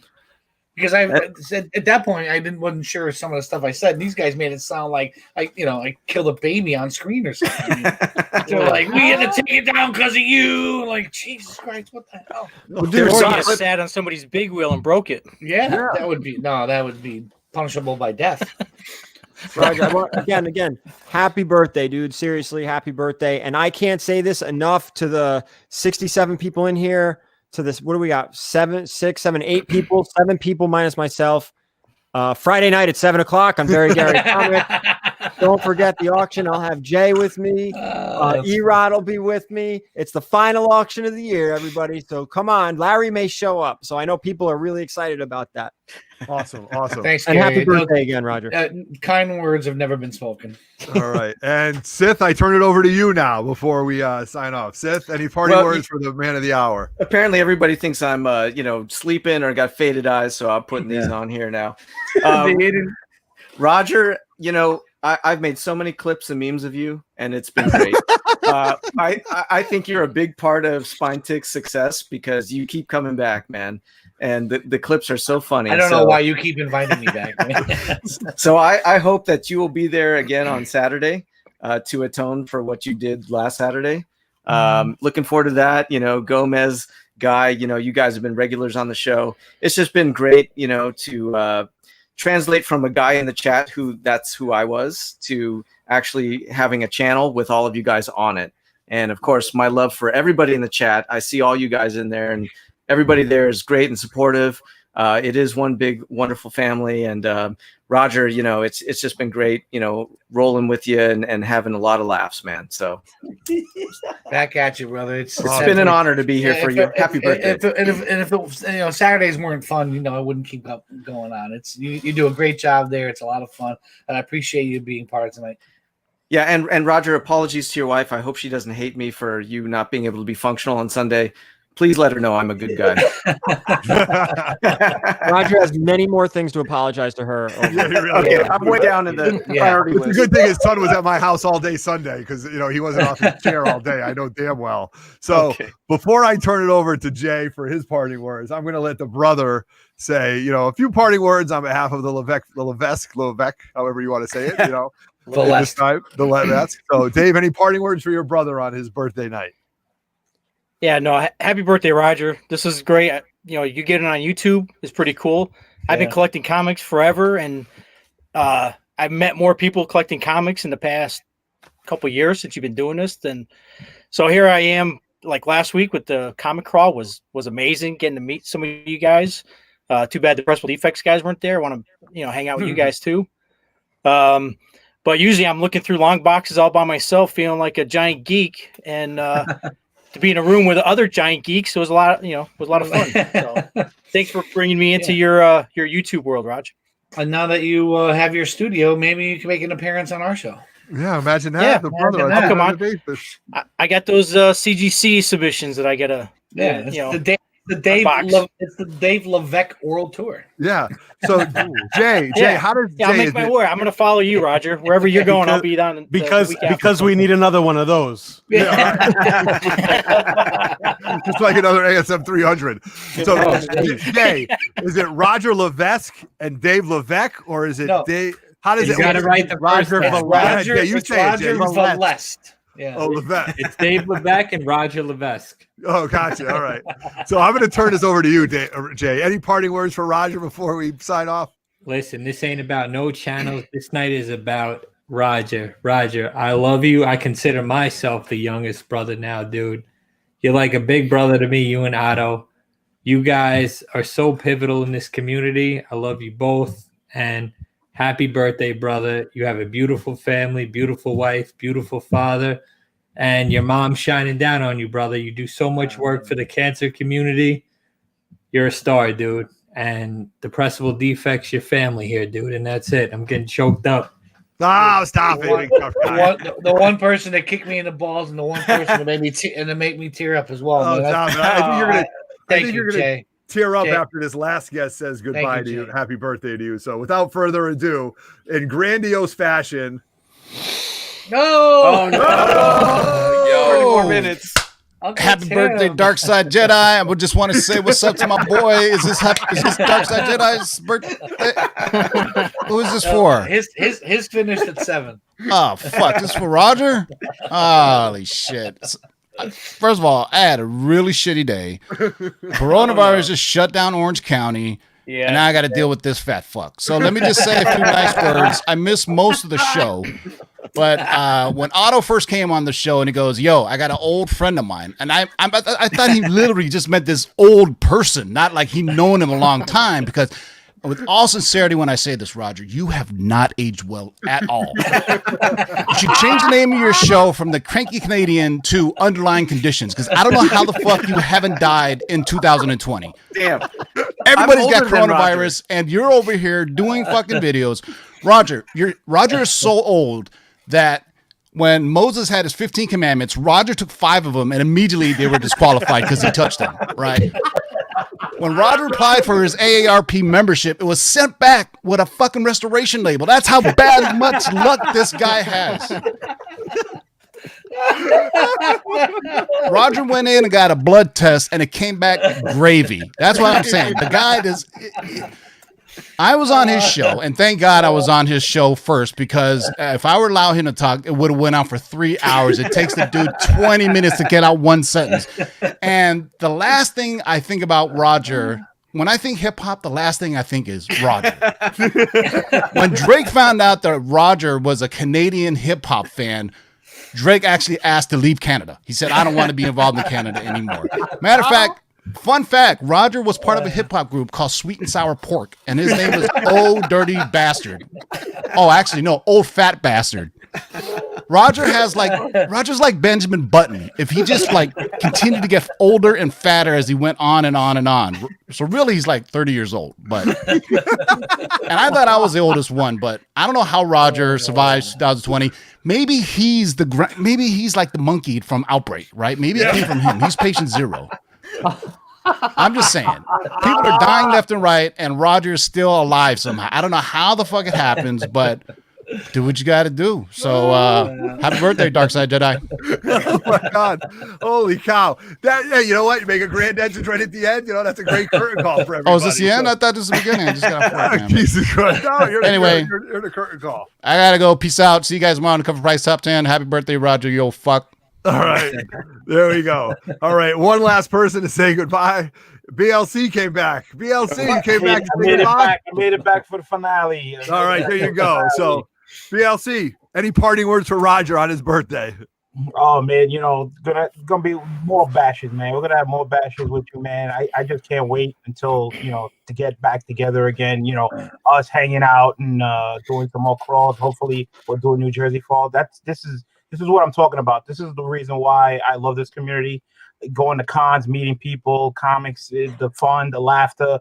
Because I said at that point I wasn't sure some of the stuff I said. And these guys made it sound like I killed a baby on screen or something. They're like, we had to take it down because of you. Like, Jesus Christ, what the hell? Or you sat on somebody's big wheel and broke it. Yeah, that would be punishable by death. Roger, again, happy birthday, dude. Seriously, happy birthday. And I can't say this enough to the 67 people in here. To this, what do we got? 8 people, 7 people minus myself. Friday night at 7:00. I'm very Gary Comic. Don't forget the auction. I'll have Jay with me. Erod will be with me. It's the final auction of the year, everybody. So come on. Larry may show up. So I know people are really excited about that. Awesome. Thanks, And Gary. happy birthday again, Roger. Kind words have never been spoken. All right. And Sith, I turn it over to you now before we sign off. Sith, any parting words for the man of the hour? Apparently everybody thinks I'm sleeping or got faded eyes, so I'm putting these on here now. Roger, I've made so many clips and memes of you, and it's been great. I think you're a big part of Spine Tick's success because you keep coming back, man. And the clips are so funny. I don't know why you keep inviting me back, man. So I hope that you will be there again on Saturday to atone for what you did last Saturday. Looking forward to that. Gomez, Guy, you guys have been regulars on the show. It's just been great, to translate from a guy in the chat that's who I was to actually having a channel with all of you guys on it. And of course, my love for everybody in the chat. I see all you guys in there, and everybody there is great and supportive. It is one big, wonderful family. And Roger, it's just been great, rolling with you and having a lot of laughs, man. So back at you, brother. It's been an honor to be here for you. Happy birthday. If it was, Saturdays weren't fun, I wouldn't keep up going on. It's you do a great job there. It's a lot of fun, and I appreciate you being part of tonight. Yeah, and Roger, apologies to your wife. I hope she doesn't hate me for you not being able to be functional on Sunday. Please let her know I'm a good guy. Roger has many more things to apologize to her. Okay, I'm way down in the priority It's a list. good thing his son was at my house all day Sunday because he wasn't off his chair all day. I know damn well. So before I turn it over to Jay for his parting words, I'm going to let the brother say a few parting words on behalf of the Levesque, however you want to say it. This time, the Levesque. So Dave, any parting words for your brother on his birthday night? Yeah, no, happy birthday, Roger. This is great. You get it on YouTube. It's pretty cool. I've been collecting comics forever, and I've met more people collecting comics in the past couple years since you've been doing this. So here I am, like last week with the comic crawl was amazing, getting to meet some of you guys. Too bad the Pressable Deffects guys weren't there. I want to hang out with you guys too. But usually I'm looking through long boxes all by myself, feeling like a giant geek, and to be in a room with other giant geeks. It was a lot of fun. So, thanks for bringing me into your YouTube world, Raj. And now that you have your studio, maybe you can make an appearance on our show. Yeah, imagine that. Yeah, the brother. imagine on that. Come on. the basis. I got those CGC submissions that I gotta. It's the Dave Levesque World Tour. Yeah. So Jay, how does I'll make my word. I'm gonna follow you, Roger. Wherever you're going, I'll be down. Because we need another one of those. Yeah. Just like another ASM 300. So Jay, is it Roger Levesque and Dave Levesque, or is it Dave? How does it? You got to write the Roger Levesque. Yeah, you say it, Jay. Levesque. Yeah. Oh, Levesque. It's Dave Levesque and Roger Levesque. Oh, gotcha. All right. So I'm going to turn this over to you, Jay. Any parting words for Roger before we sign off? Listen, this ain't about no channels. This night is about Roger. Roger, I love you. I consider myself the youngest brother now, dude. You're like a big brother to me, you and Otto. You guys are so pivotal in this community. I love you both. And happy birthday, brother. You have a beautiful family, beautiful wife, beautiful father. And your mom's shining down on you, brother. You do so much work for the cancer community. You're a star, dude. And the Pressable Deffects, your family here, dude. And that's it. I'm getting choked up. Oh, stop it. The one person that kicked me in the balls and the one person that made me tear up as well. Oh, stop it. I think you're gonna tear up Jay. after this last guest says goodbye to you. Happy birthday to you. So without further ado, in grandiose fashion. No! Oh, no. 30 more minutes. Happy birthday, Dark Side Jedi. I would just want to say what's up to my boy. Is this Dark Side Jedi's birthday? Who is this for? His finished at 7. Oh, fuck. This is for Roger? Holy shit. First of all, I had a really shitty day. Coronavirus just shut down Orange County. Yeah, and now I got to deal with this fat fuck. So let me just say a few nice words. I missed most of the show. But when Otto first came on the show and he goes, yo, I got an old friend of mine. And I thought he literally just meant this old person, not like he'd known him a long time. Because with all sincerity, when I say this, Roger, you have not aged well at all. You should change the name of your show from the Cranky Canadian to Underlying Conditions. Because I don't know how the fuck you haven't died in 2020. Damn. Everybody's got coronavirus and you're over here doing fucking videos. Roger is so old that when Moses had his 15 commandments, Roger took 5 of them and immediately they were disqualified because he touched them, right? When Roger applied for his AARP membership, it was sent back with a fucking restoration label. That's how bad much luck this guy has. Roger went in and got a blood test and it came back gravy. That's what I'm saying. The guy does... I was on his show, and thank God I was on his show first, because if I were to allow him to talk, it would have went on for 3 hours. It takes the dude 20 minutes to get out one sentence. And the last thing I think about Roger, when I think hip-hop, the last thing I think is Roger. When Drake found out that Roger was a Canadian hip-hop fan, Drake actually asked to leave Canada. He said, I don't want to be involved in Canada anymore. Matter of fact, fun fact, Roger was part of a hip-hop group called Sweet and Sour Pork, and his name was Oh Dirty Bastard. Oh, actually, no, Old Fat Bastard. Roger's like Benjamin Button. If he just like continued to get older and fatter as he went on and on and on. So really, he's like 30 years old. But and I thought I was the oldest one, but I don't know how Roger survives 2020. Maybe he's like the monkey from Outbreak, right? Maybe it came from him. He's patient 0. I'm just saying, people are dying left and right, and Roger's still alive somehow. I don't know how the fuck it happens, but do what you got to do. So, happy birthday, Dark Side Jedi! Oh my God, holy cow! You know what? You make a grand entrance right at the end. You know that's a great curtain call for everybody. Oh, is this the end? I thought this was the beginning. I just got a fork, Jesus Christ! No, you're the curtain call. I gotta go. Peace out. See you guys tomorrow on the Cover Price Top 10. Happy birthday, Roger! Yo, fuck. All right, there we go. All right, one last person to say goodbye. BLC came back. BLC, you came back. I made it back for the finale. All right, there you go. So, BLC, any parting words for Roger on his birthday? Oh man, gonna be more bashes, man. We're gonna have more bashes with you, man. I just can't wait until to get back together again. Us hanging out and doing some more crawls. Hopefully, we'll do a New Jersey fall. This is this is what I'm talking about. This is the reason why I love this community. Going to cons, meeting people, comics, the fun, the laughter.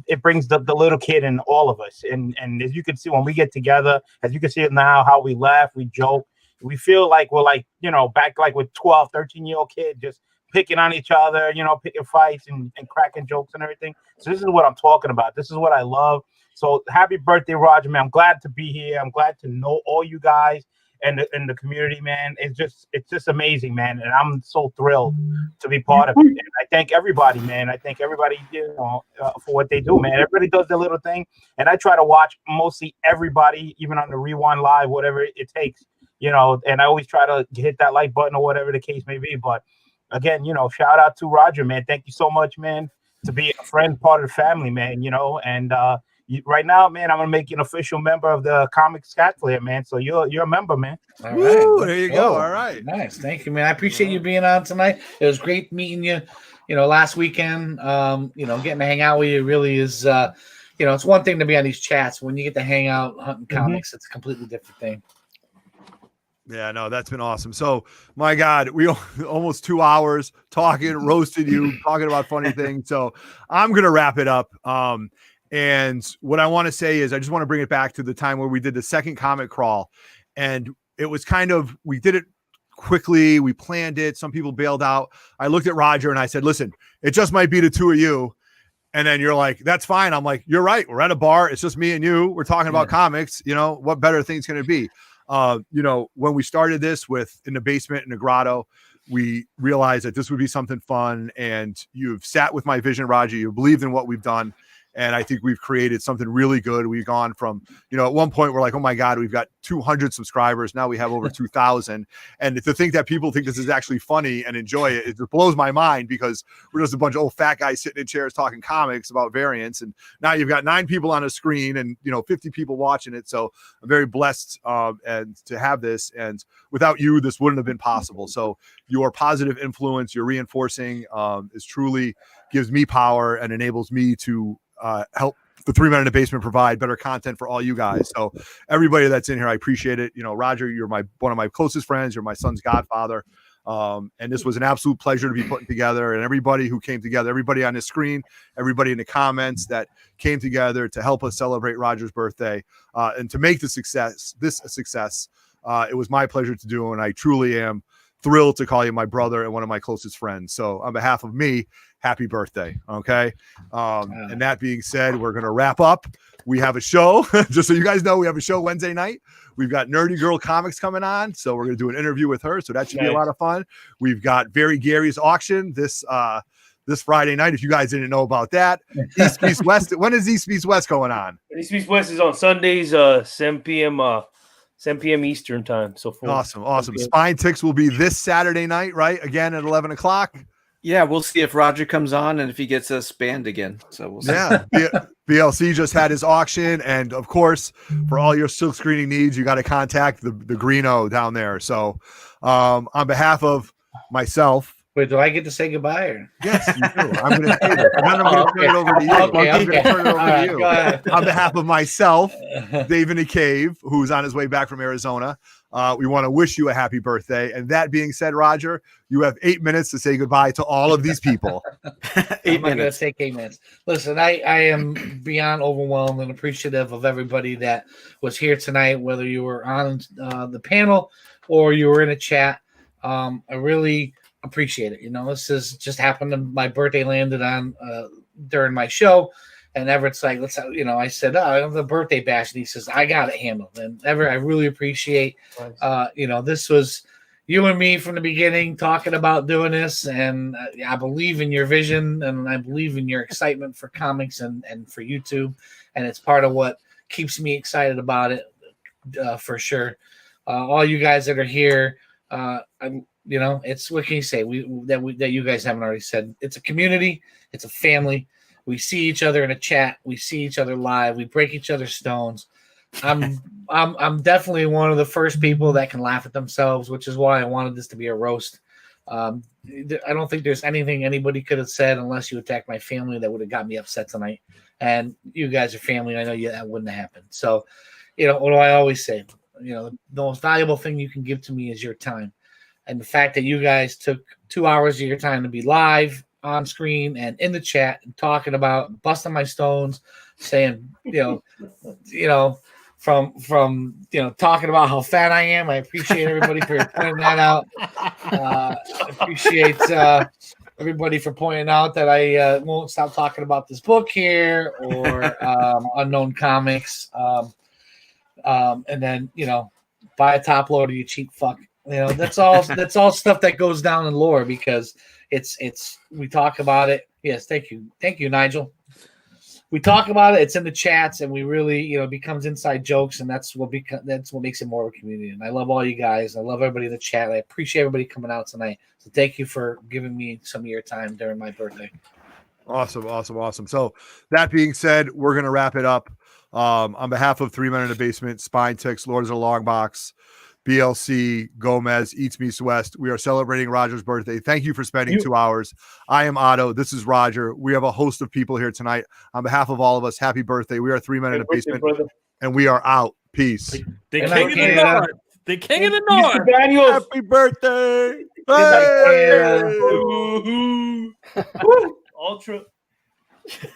It brings the little kid in all of us. And as you can see, when we get together, as you can see now, how we laugh, we joke, we feel like we're like, back like with 12, 13-year-old kid, just picking on each other, picking fights and cracking jokes and everything. So this is what I'm talking about. This is what I love. So happy birthday, Roger, man. I'm glad to be here. I'm glad to know all you guys and the community, man. It's just amazing, man. And I'm so thrilled to be part of it. And I thank everybody, man. I thank everybody, for what they do, man. Everybody does their little thing. And I try to watch mostly everybody, even on the Rewind Live, whatever it takes, and I always try to hit that like button or whatever the case may be. But again, shout out to Roger, man. Thank you so much, man, to be a friend, part of the family, man, and right now, man, I'm gonna make you an official member of the Comic Scat Flare, man. So you're a member, man. All Woo, right. there you go. All right. Nice. Thank you, man. I appreciate you being on tonight. It was great meeting you, last weekend. Getting to hang out with you really is, it's one thing to be on these chats. When you get to hang out hunting comics, it's a completely different thing. Yeah, no, that's been awesome. So, my God, we almost 2 hours talking, roasted you, talking about funny things. So, I'm going to wrap it up. And what I want to say is I just want to bring it back to the time where we did the second comic crawl. And it was we did it quickly. We planned it. Some people bailed out. I looked at Roger and I said, listen, it just might be the two of you. And then you're like, that's fine. I'm like, you're right. We're at a bar. It's just me and you. We're talking about comics. What better thing's going to be? When we started this in the basement in the grotto, we realized that this would be something fun. And you've sat with my vision, Roger. You believed in what we've done. And I think we've created something really good. We've gone from, at one point we're like, oh my God, we've got 200 subscribers. Now we have over 2,000. And to think that people think this is actually funny and enjoy it, it blows my mind because we're just a bunch of old fat guys sitting in chairs talking comics about variants. And now you've got 9 people on a screen and, 50 people watching it. So I'm very blessed and to have this. And without you, this wouldn't have been possible. So your positive influence, your reinforcing is truly gives me power and enables me to help the 3 Men in the Basement provide better content for all you guys. So everybody that's in here, I appreciate it. Roger, you're one of my closest friends. You're my son's godfather. And this was an absolute pleasure to be putting together, and everybody who came together, everybody on the screen, everybody in the comments that came together to help us celebrate Roger's birthday and to make this a success. It was my pleasure to do. And I truly am thrilled to call you my brother and one of my closest friends. So on behalf of me, happy birthday. Okay. And that being said, we're going to wrap up. We have a show, just so you guys know, we have a show Wednesday night. We've got Nerdy Girl Comics coming on. So we're going to do an interview with her. So that should be a lot of fun. We've got Very Gary's auction this Friday night. If you guys didn't know about that, East Meets West. When is East Meets West going on? East Meets West is on Sundays, 7 p.m. Eastern time. So awesome. Spine Ticks will be this Saturday night, right? Again at 11 o'clock. Yeah, we'll see if Roger comes on and if he gets us banned again. So we'll see. Yeah, BLC just had his auction, and of course, for all your silk screening needs, you got to contact the Greeno down there. So, on behalf of myself. Wait, do I get to say goodbye? Or? Yes, you do. I'm going to say this. And then I'm going to turn it over to you. I'm going to turn it over to you. Go ahead. On behalf of myself, Dave in the Cave, who's on his way back from Arizona, we want to wish you a happy birthday. And that being said, Roger, you have 8 minutes to say goodbye to all of these people. 8 minutes. I'm going to take 8 minutes. Listen, I am beyond overwhelmed and appreciative of everybody that was here tonight, whether you were on the panel or you were in a chat. I really appreciate it. This is just happened. My birthday landed on during my show, and Everett's like, I said, I have the birthday bash, and he says, I got it handled. And Everett, I really appreciate, this was you and me from the beginning talking about doing this, and I believe in your vision, and I believe in your excitement for comics and for YouTube, and it's part of what keeps me excited about it for sure. All you guys that are here, it's what can you say? That you guys haven't already said. It's a community. It's a family. We see each other in a chat. We see each other live. We break each other's stones. I'm definitely one of the first people that can laugh at themselves, which is why I wanted this to be a roast. I don't think there's anything anybody could have said unless you attacked my family that would have got me upset tonight. And you guys are family. I know that wouldn't have happened. So, what do I always say? the most valuable thing you can give to me is your time, and the fact that you guys took 2 hours of your time to be live on screen and in the chat and talking about busting my stones, saying from talking about how fat I am. I appreciate everybody for pointing that out. I appreciate everybody for pointing out that I won't stop talking about this book here or Unknown Comics. And then buy a top loader, you cheap fuck. That's all stuff that goes down in lore because it's we talk about it. Yes, thank you, Nigel. We talk about it. It's in the chats, and we really it becomes inside jokes, and that's what makes it more of a community. And I love all you guys. I love everybody in the chat. I appreciate everybody coming out tonight. So thank you for giving me some of your time during my birthday. Awesome. So that being said, we're gonna wrap it up. On behalf of 3 Men in the Basement, Spine Ticks, Lords of the Long Box, BLC, Gomez, Eats Meets West, we are celebrating Roger's birthday. Thank you for spending 2 hours. I am Otto. This is Roger. We have a host of people here tonight. On behalf of all of us, happy birthday. We are 3 Men in the Basement, and we are out. Peace. The king of the north. The king of the north. Happy birthday. Ultra.